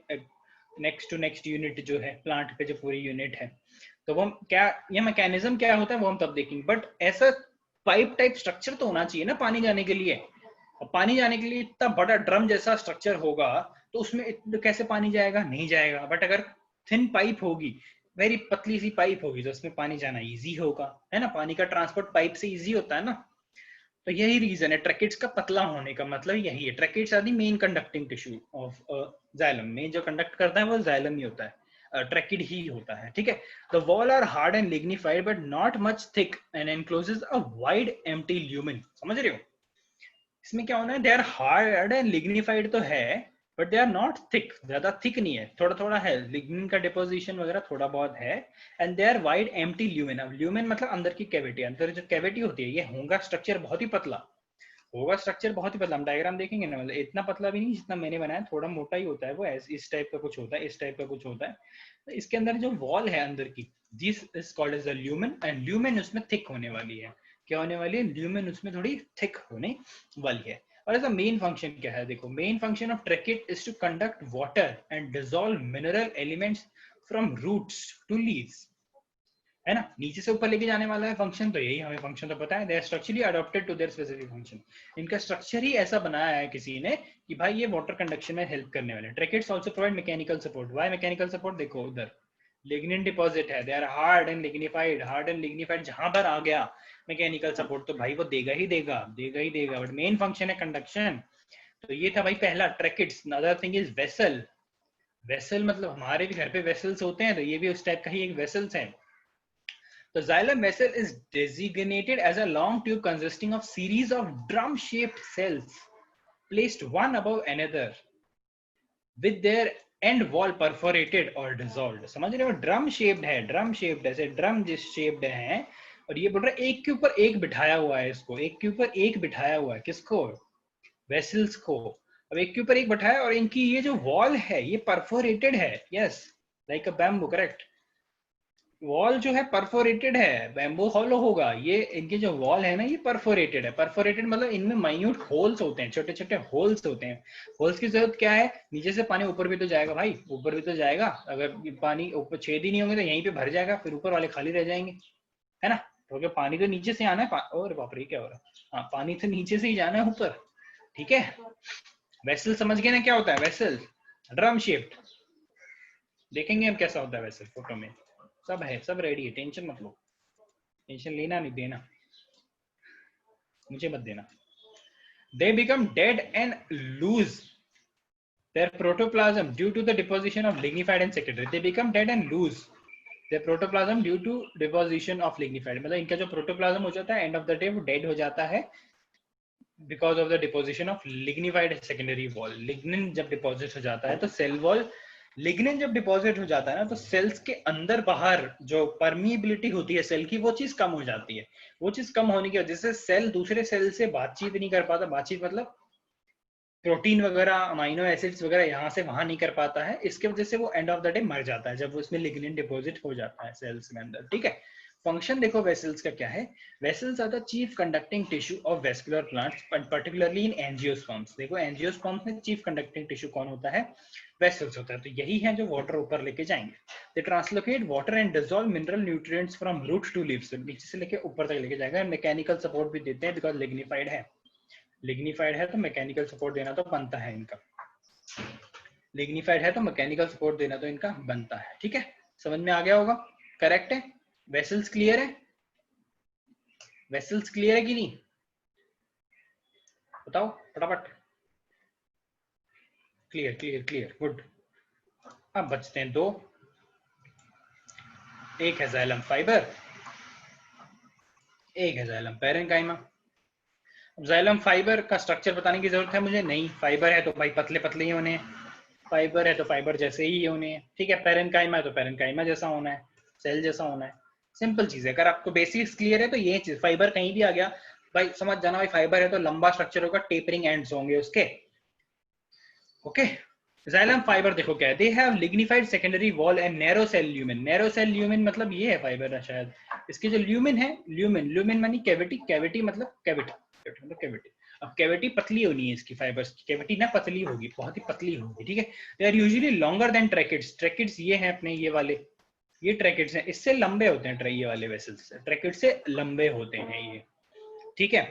नेक्स्ट टू नेक्स्ट यूनिट जो है प्लांट पे, जो पूरी यूनिट है, तो वो हम क्या, ये मैकेनिज्म क्या होता है वो हम तब देखेंगे। बट ऐसा पाइप टाइप स्ट्रक्चर तो होना चाहिए ना पानी जाने के लिए। और पानी जाने के लिए इतना बड़ा ड्रम जैसा स्ट्रक्चर होगा तो उसमें कैसे पानी जाएगा? नहीं जाएगा। बट अगर थिन पाइप होगी, वेरी पतली सी पाइप होगी, तो उसमें पानी जाना इजी होगा, है ना। पानी का ट्रांसपोर्ट पाइप से इजी होता है ना। तो यही रीजन है ट्रैकिड्स का पतला होने का, मतलब यही है। Tracheids are the main conducting tissue of xylem में, जो कंडक्ट करता है वो जाइलम ही होता है, ट्रैकिड ही होता है, ठीक है। The wall are hard and lignified but not much thick and encloses a wide empty lumen. समझ रहे हो इसमें क्या होना है? They are hard and lignified तो है, but they are not thick, ज्यादा थिक नहीं है, थोड़ा थोड़ा है, लिग्निन का डिपोजिशन वगैरह थोड़ा बहुत है। And they are wide empty lumen. अब ल्यूमेन मतलब अंदर की कैविटी, अंदर जो कैविटी होती है, ये होगा स्ट्रक्चर बहुत ही पतला, होगा स्ट्रक्चर बहुत ही पतला। हम डायग्राम देखेंगे ना, मतलब इतना पतला भी नहीं जितना मैंने बनाया, थोड़ा मोटा ही होता है वो, इस टाइप का कुछ होता है, इस टाइप का कुछ होता है। तो इसके अंदर जो वॉल है अंदर की, this is called as the lumen, and lumen उसमें थिक होने वाली है। क्या होने वाली है? ल्यूमेन उसमें थोड़ी थिक होने वाली है। और इसका मेन फंक्शन क्या है? देखो, main function of tracheid is to conduct water and dissolve mineral elements from roots to leaves. है ना, नीचे से ऊपर लेके जाने वाला है फंक्शन, तो यही हमें फंक्शन तो पता है, they are structurally adopted to their specific function. इनका स्ट्रक्चर ही ऐसा बनाया है किसी ने कि भाई ये वाटर कंडक्शन में हेल्प करने वाले। Tracheids also provide mechanical support. Why mechanical support? देखो उधर लिग्निन डिपॉजिट है, they are hard and lignified. Hard and lignified जहां पर आ गया मैकेनिकल सपोर्ट तो भाई वो देगा ही देगा, देगा ही देगा, बट मेन फंक्शन है कंडक्शन। तो ये था भाई पहला tracheids. Other thing is vessel. Vessel मतलब हमारे भी घर पे वेसल्स होते हैं, तो ये भी उस टाइप का ही एक वेसल्स है। The xylem vessel is designated as a long tube consisting of series of drum-shaped cells placed one above another with their end wall perforated or dissolved. समझ रहे हो? ड्रम शेप्ड है, ड्रम शेप्ड ऐसे drum जिस shaped है, और ये बोल रहा है एक के ऊपर एक बिठाया हुआ है इसको, एक के ऊपर एक बिठाया हुआ है किसको? वेसल्स को। अब एक के ऊपर एक बिठाया और इनकी ये जो वॉल है ये परफोरेटेड है। Yes, like a bamboo, correct. Wall जो है परफोरेटेड है, बैम्बू हॉलो होगा। ये इनके जो वॉल है ना ये परफोरेटेड है। परफोरेटेड मतलब इनमें माइन्यूट होल्स होते हैं, छोटे छोटे होल्स होते हैं। होल्स की जरूरत क्या है? नीचे से पानी ऊपर भी तो जाएगा भाई, ऊपर भी तो जाएगा। अगर पानी ऊपर छेद ही नहीं होंगे तो यहीं पे भर जाएगा, फिर ऊपर वाले खाली रह जाएंगे, है ना। तो क्या पानी तो नीचे से आना है। और बाप रे क्या हो रहा है? हाँ, पानी तो नीचे से ही जाना है ऊपर, ठीक है। वेसल समझ गए ना क्या होता है वेसल? Drum shaped. देखेंगे हम कैसा होता है वेसल फोटो में। सब है, सब रेडी है, टेंशन मत लो। टेंशन लेना नहीं देना, मुझे मत देना। They become dead and lose their protoplasm due to the deposition of lignified and secondary. They become dead and lose their protoplasm due to deposition of lignified. मतलब इनका जो प्रोटोप्लाज्म हो जाता है एंड ऑफ द डे वो dead हो जाता है because of the deposition of lignified secondary wall. Lignin जब डिपॉजिट हो जाता है तो सेल वॉल, लिग्निन जब डिपॉजिट हो जाता है ना तो सेल्स के अंदर बाहर जो परमिएबिलिटी होती है सेल की वो चीज कम हो जाती है। वो चीज कम होने की वजह से सेल दूसरे सेल से बातचीत नहीं कर पाता। बातचीत मतलब प्रोटीन वगैरह, अमाइनो एसिड्स वगैरह यहाँ से वहां नहीं कर पाता है। इसके वजह से वो एंड ऑफ द डे मर जाता है जब उसमें लिग्निन डिपॉजिट हो जाता है सेल्स में अंदर, ठीक है। फंक्शन देखो वेसल्स का क्या है। Vessels are the chief conducting tissue of vascular plants particularly in angiosperms. देखो एंजियोस्पर्म्स में चीफ कंडक्टिंग टिश्यू कौन होता है? वेसल्स होता है। तो यही है जो वाटर ऊपर लेके जाएंगे। They translocate water and dissolve mineral nutrients from root to leaves. नीचे से लेके ऊपर तक लेके जाएगा। मैकेनिकल सपोर्ट भी देते हैं बिकॉज लिग्निफाइड है। लिग्निफाइड है तो मैकेनिकल सपोर्ट देना तो बनता है इनका। लिग्निफाइड है तो मैकेनिकल सपोर्ट देना तो इनका बनता है, ठीक है। समझ में आ गया होगा? करेक्ट है। वेसल्स क्लियर है? वेसल्स क्लियर है कि नहीं? बताओ फटाफट। Clear clear clear, good. अब बचते हैं दो। एक है जाइलम फाइबर, एक है जाइलम पैरेन्काइमा। जाइलम फाइबर का स्ट्रक्चर बताने की जरूरत है मुझे नहीं। फाइबर है तो भाई पतले पतले ही होने हैं, फाइबर है तो फाइबर जैसे ही होने हैं, ठीक है। पैरेन्काइमा है तो पैरेन्काइमा जैसा होना है, सेल जैसा होना है। सिंपल चीज है। अगर आपको बेसिक्स क्लियर है तो ये चीज, फाइबर कहीं भी आ गया भाई समझ जाना। भाई फाइबर है तो लंबा स्ट्रक्चर होगा, टेपरिंग एंड्स होंगे उसके, ओके। जाइलम फाइबर देखो क्या है, they have lignified secondary wall and narrow cell lumen. Narrow cell lumen मतलब ये है फाइबर है शायद। इसके जो ल्यूमेन है, ल्यूमेन, ल्यूमेन मानी कैविटी, कैविटी मतलब कैविटी, मतलब कैविटी। अब कैविटी पतली होनी है इसकी, फाइबर्स की कैविटी ना पतली होगी, बहुत ही पतली होगी, ठीक है। They are usually longer than tracheids. Tracheids ये हैं अपने ये वाले, ये ट्रैकेट्स हैं, इससे लंबे होते हैं ये वाले वेसल्स, ट्रैकेट से लंबे होते हैं ये, ठीक है।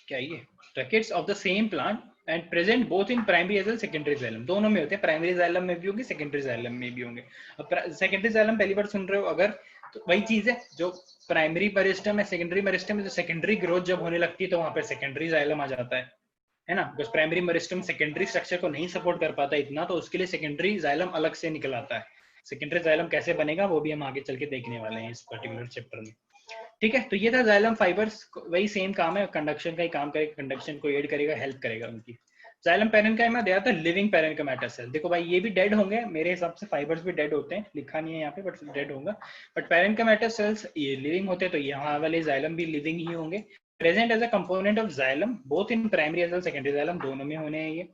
क्या ये tracheids of the same plant and present both in primary as well secondary xylem. दोनों में होते हैं, प्राइमरी जाइलम में भी होंगे, सेकेंडरी जाइलम में भी होंगे। अब सेकेंडरी जाइलम पहली बार सुन रहे हो अगर, तो वही चीज है जो प्राइमरी मेरिस्टम है, सेकेंडरी मेरिस्टम में जो सेकेंडरी ग्रोथ जब होने लगती है तो वहां पे सेकेंडरी जाइलम आ जाता है ना। Because primary meristem secondary structure को नहीं सपोर्ट कर पाता इतना, तो उसके लिए सेकेंडरी जाइलम अलग से निकल आता है। सेकेंडरी जाइलम कैसे बनेगा वो भी हम आगे चल के देखने वाले हैं इस पर्टिकुलर चैप्टर में, ठीक है। तो ये था जाइलम फाइबर्स, वही सेम काम है, कंडक्शन का ही काम करेगा, कंडक्शन को एड करेगा, हेल्प करेगा उनकी। जाइलम पैरेन्काइमा दे आता है लिविंग पैरेन्काइमेटा सेल। देखो भाई ये भी डेड होंगे मेरे हिसाब से, फाइबर्स भी डेड होते हैं, लिखा नहीं है यहाँ पे बट डेड होगा। बट पैरेन्काइमेटा सेल्स ये लिविंग होते हैं, तो यहाँ वाले जाइलम भी लिविंग ही होंगे। Present as a component of xylem both in primary as well secondary xylem, दोनों में होने हैं ये।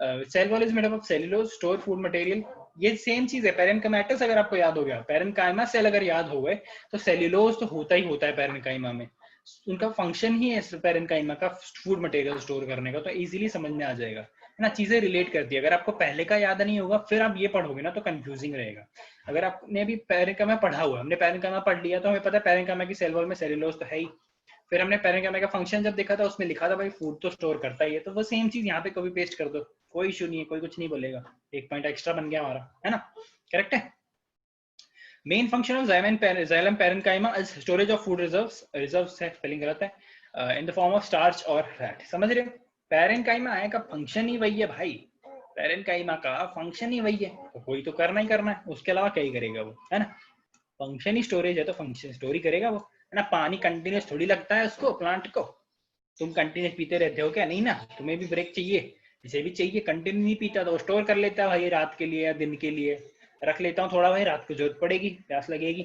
Cell wall is made up of cellulose store food material. ये सेम चीज है पैरेन्काइमेटस, अगर आपको याद हो गया, पैरेन्काइमा सेल अगर याद हो गए तो सेल्यूलोज तो होता ही होता है पैरेन्काइमा में, उनका फंक्शन ही है पैरेन्काइमा का फूड मटेरियल स्टोर करने का, तो इजीली समझ में आ जाएगा, है ना। चीजें रिलेट करती है। अगर आपको पहले का याद नहीं होगा फिर आप ये पढ़ोगे ना तो कंफ्यूजिंग रहेगा। अगर आपने अभी पैरेंकाइमा पढ़ा हुआ है, हमने पैरेंकाइमा पढ़ लिया तो हमें पता है पैरेंकाइमा की सेल वॉल में सेल्यूलोज तो है ही। फिर हमने पैरेंकाइमा का फंक्शन जब देखा था उसमें लिखा था भाई फूड तो स्टोर करता ही है, तो वो सेम चीज यहाँ पे कभी पेस्ट कर दो, कोई इशू नहीं है, कोई कुछ नहीं बोलेगा, एक पॉइंट एक्स्ट्रा बन गया हमारा, है ना, करेक्ट है। Main function of xylem parenchyma is storage of food reserves है, स्पेलिंग गलत है, in the form of starch और फैट, समझ रहे हो। पैरेंकाइमा का फंक्शन ही वही है भाई, पैरेंकाइमा का फंक्शन ही वही है, तो कोई तो करना ही करना है, उसके अलावा क्या ही करेगा वो, है ना। फंक्शन ही स्टोरेज है तो फंक्शन स्टोर ही करेगा वो, है ना। पानी कंटिन्यूस थोड़ी लगता है उसको, प्लांट को, तुम कंटिन्यूस पीते रहते हो क्या, नहीं ना, तुम्हें भी ब्रेक चाहिए, इसे भी चाहिए, कंटिन्यू नहीं पीता तो स्टोर कर लेता है भाई रात के लिए या दिन के लिए, रख लेता हूँ थोड़ा भाई, रात को जरूरत पड़ेगी, प्यास लगेगी,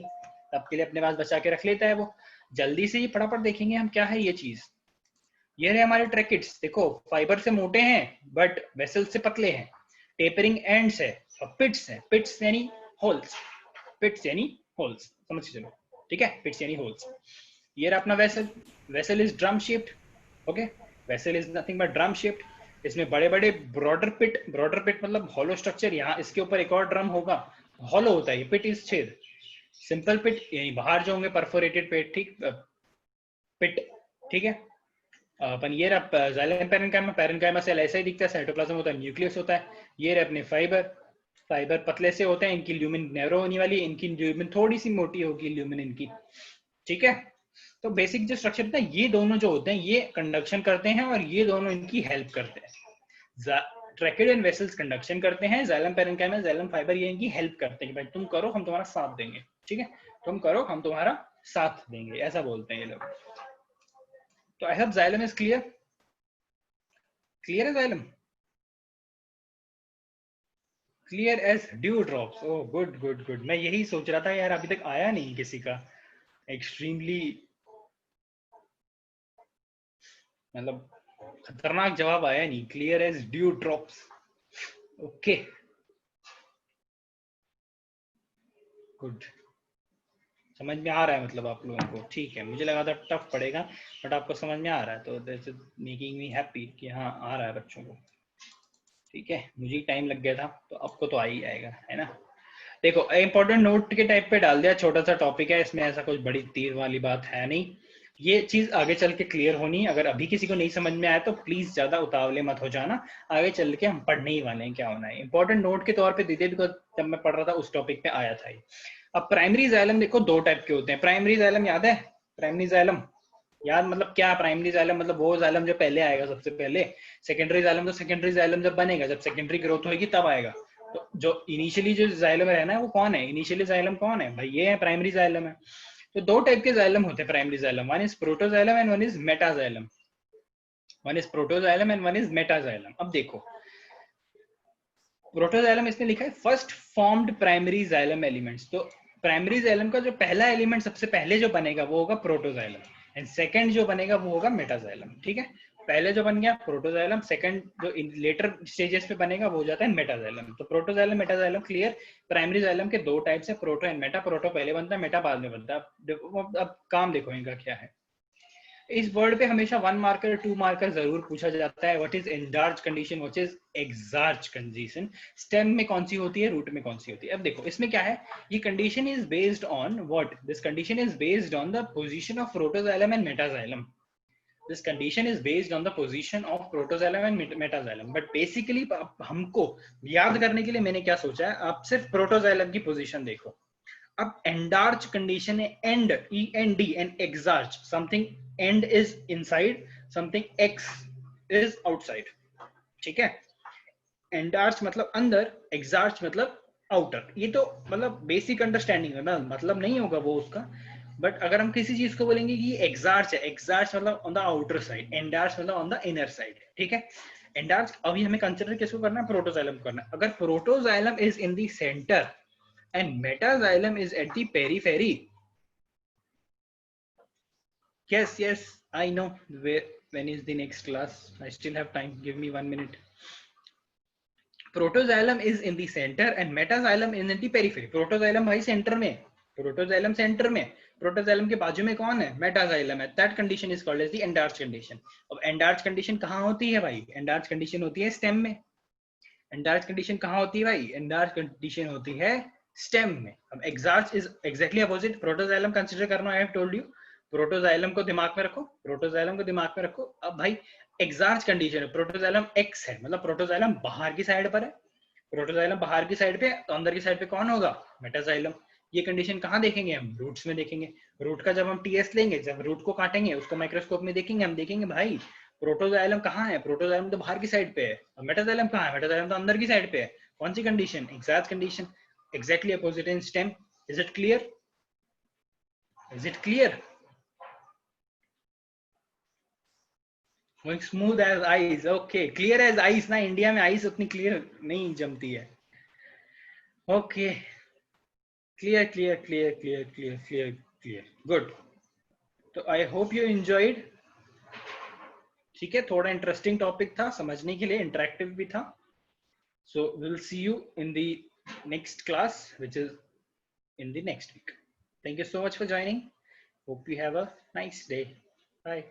तब के लिए अपने पास बचा के रख लेता है वो। जल्दी से ही फटाफट देखेंगे हम क्या है ये चीज। ये रहे हमारे ट्रैकिट्स, देखो फाइबर से मोटे हैं बट वेसल से पतले हैं, टेपरिंग एंड्स है, और पिट्स है, पिट्स यानी होल्स, पिट्स यानी होल्स, समझ चलो, ठीक है, पिट्स यानी होल्स। ये रहा अपना vessel, vessel is drum shaped, okay, vessel is nothing but drum shaped, इसमें बड़े बड़े ब्रॉडर पिट मतलब हॉलो स्ट्रक्चर, यहाँ इसके ऊपर एक और ड्रम होगा, हॉलो होता है ये, पिट इज छेद, सिंपल पिट यानी बाहर जो होंगे परफोरेटेड पिट, ठीक, पिट, ठीक है। अपन ये रहा जाइलम पैरेंकाइमा, पैरेंकाइमा सेल ऐसा ही दिखता है, साइटोप्लाज्म होता है, न्यूक्लियस होता है। ये रहे अपने फाइबर, फाइबर पतले से होते हैं, इनकी ल्यूमिन नैरो होने वाली, इनकी ल्यूमिन थोड़ी सी मोटी होगी ल्यूमिन इनकी, ठीक है। तो बेसिक जो स्ट्रक्चर होता है, ये दोनों जो होते हैं ये कंडक्शन करते हैं और ये दोनों इनकी हेल्प करते हैं। ट्रैकिड एंड वेसल्स कंडक्शन करते हैं, जाइलम पैरेंकाइमा जाइलम फाइबर ये इनकी हेल्प करते हैं कि भाई तुम करो हम तुम्हारा साथ देंगे, ठीक है, तुम करो हम तुम्हारा साथ देंगे, ऐसा बोलते हैं ये लोग। तो I hope xylem is clear, clear है xylem, clear as dew drops, oh good good good, मैं यही सोच रहा था यार अभी तक आया नहीं किसी का, एक्सट्रीमली मतलब खतरनाक जवाब आया नहीं, clear as dew drops, okay good, समझ में आ रहा है मतलब आप लोगों को, ठीक है, मुझे लगा था टफ पड़ेगा बट आपको समझ में आ रहा है, तो दैट्स मेकिंग मी हैप्पी कि हाँ आ रहा है बच्चों को, ठीक है, मुझे टाइम लग गया था तो आपको तो आ ही जाएगा, है ना। देखो इंपॉर्टेंट नोट के टाइप पे डाल दिया, छोटा सा टॉपिक है, इसमें ऐसा कुछ बड़ी तीर वाली बात है नहीं, ये चीज आगे चल के क्लियर होनी, अगर अभी किसी को नहीं समझ में आया तो प्लीज ज्यादा उतावले मत हो जाना, आगे चल के हम पढ़ने ही वाले हैं क्या होना है, इंपॉर्टेंट नोट के तौर पे दीजिए, बिकॉज जब मैं पढ़ रहा था उस टॉपिक पे आया था। अब प्राइमरी जाइलम देखो दो टाइप के होते हैं, प्राइमरी जाइलम याद है, प्राइमरी जाइलम याद मतलब क्या, प्राइमरी जाइलम मतलब वो जाइलम जो पहले आएगा सबसे पहले, सेकेंडरी जाइलम तो सेकेंडरी जाइलम जब बनेगा, जब सेकेंडरी ग्रोथ होगी तब आएगा, तो जो इनिशियली जो जाइलम रहना है वो कौन है, इनिशियली जाइलम कौन है भाई, ये है प्राइमरी जाइलम है। तो दो टाइप के जाइलम होते हैं primary xylem, one is protoxylem and one is metaxylem, one is protoxylem and one is metaxylem. अब देखो प्रोटोजाइलम इसमें लिखा है first formed primary xylem elements, तो प्राइमरी जाइलम का जो पहला एलिमेंट सबसे पहले जो बनेगा वो होगा प्रोटोजाइलम, एंड सेकंड जो बनेगा वो होगा मेटाजाइलम, ठीक है, पहले जो बन गया प्रोटोजाइलम, सेकंड जो लेटर स्टेजेस पे बनेगा वो हो जाता है मेटाजाइलम। तो protoxylem metaxylem clear, primary xylem के दो टाइप्स है, प्रोटो एंड मेटा, प्रोटो पहले बनता है, मेटा बाद में बनता है। अब काम देखो इनका क्या है, इस वर्ड पे हमेशा 1 मार्कर 2 मार्कर जरूर पूछा जाता है, what is endarch condition, what is exarch condition, stem में कौन सी होती है, रूट में कौन सी होती है। अब देखो इसमें क्या है, ये condition is based on what, this condition is based on the position of protoxylem and metaxylem, this condition is based on the position of protoxylem and metaxylem, but basically हमको याद करने के लिए मैंने क्या सोचा है, आप सिर्फ प्रोटोजाइलम की पोजीशन देखो। अब एंडार्च कंडीशन है, and END and exarch, something and is inside, something x is outside, ठीक है, एंडार्च मतलब अंदर, एक्सार्च मतलब आउटर, ये तो मतलब बेसिक अंडरस्टैंडिंग है ना, मतलब नहीं होगा वो उसका, बट अगर हम किसी चीज को बोलेंगे कि एक्सार्च है, एक्सार्च मतलब on the outer side, endarch मतलब ऑन द इनर साइड, ठीक है। एंडार्च अभी हमें कंसीडर किसको करना है, प्रोटोजाइलम करना है। अगर protoxylem is in the centre and metaxylem is at the periphery, yes I know, when is the next class, I still have time, give me 1 minute. Protoxylem is in the center and metaxylem is in the periphery, protoxylem भाई centre में, protoxylem centre में, protoxylem के बाजू में कौन है, metaxylem है, that condition is called as the endarch condition. अब एंडार्च कंडीशन कहाँ होती है भाई, एंडार्च कंडीशन होती है स्टेम में, एंडार्च कंडीशन कहाँ होती है भाई, एंडार्च कंडीशन होती है स्टेम में। अब exarch is exactly opposite, protoxylem consider करना, I have told you, protoxylem को दिमाग में रखो, प्रोटोजाइलम को दिमाग में रखो। अब भाई एक्सार्च कंडीशन है, प्रोटोजाइलम एक्स है, मतलब प्रोटोजाइलम बाहर की साइड पर है, प्रोटोजाइलम बाहर की साइड पे, तो अंदर की साइड पे कौन होगा, मेटाजाइलम। ये कंडीशन कहाँ देखेंगे हम, रूट्स में देखेंगे। रूट का जब हम टीएस लेंगे, जब रूट को काटेंगे, उसको माइक्रोस्कोप में देखेंगे, हम देखेंगे भाई प्रोटोजाइलम कहाँ है, प्रोटोजाइलम तो बाहर की साइड पे है, और मेटाजाइलम कहाँ है, मेटाजाइलम तो अंदर की साइड पे है। कौन सी condition, exarch condition, exactly opposite in stem. Is it clear? Is it clear? Going smooth as ice. Okay, clear as ice ना, इंडिया में आइस उतनी क्लियर नहीं जमती है। Okay, clear, clear, clear, clear, clear, clear, clear. Good. तो I hope you enjoyed. ठीक है, थोड़ा इंटरेस्टिंग टॉपिक था, समझने के लिए इंटरेक्टिव भी था। So we'll see you in the next class, which is in the next week. Thank you so much for joining. Hope you have a nice day. Bye.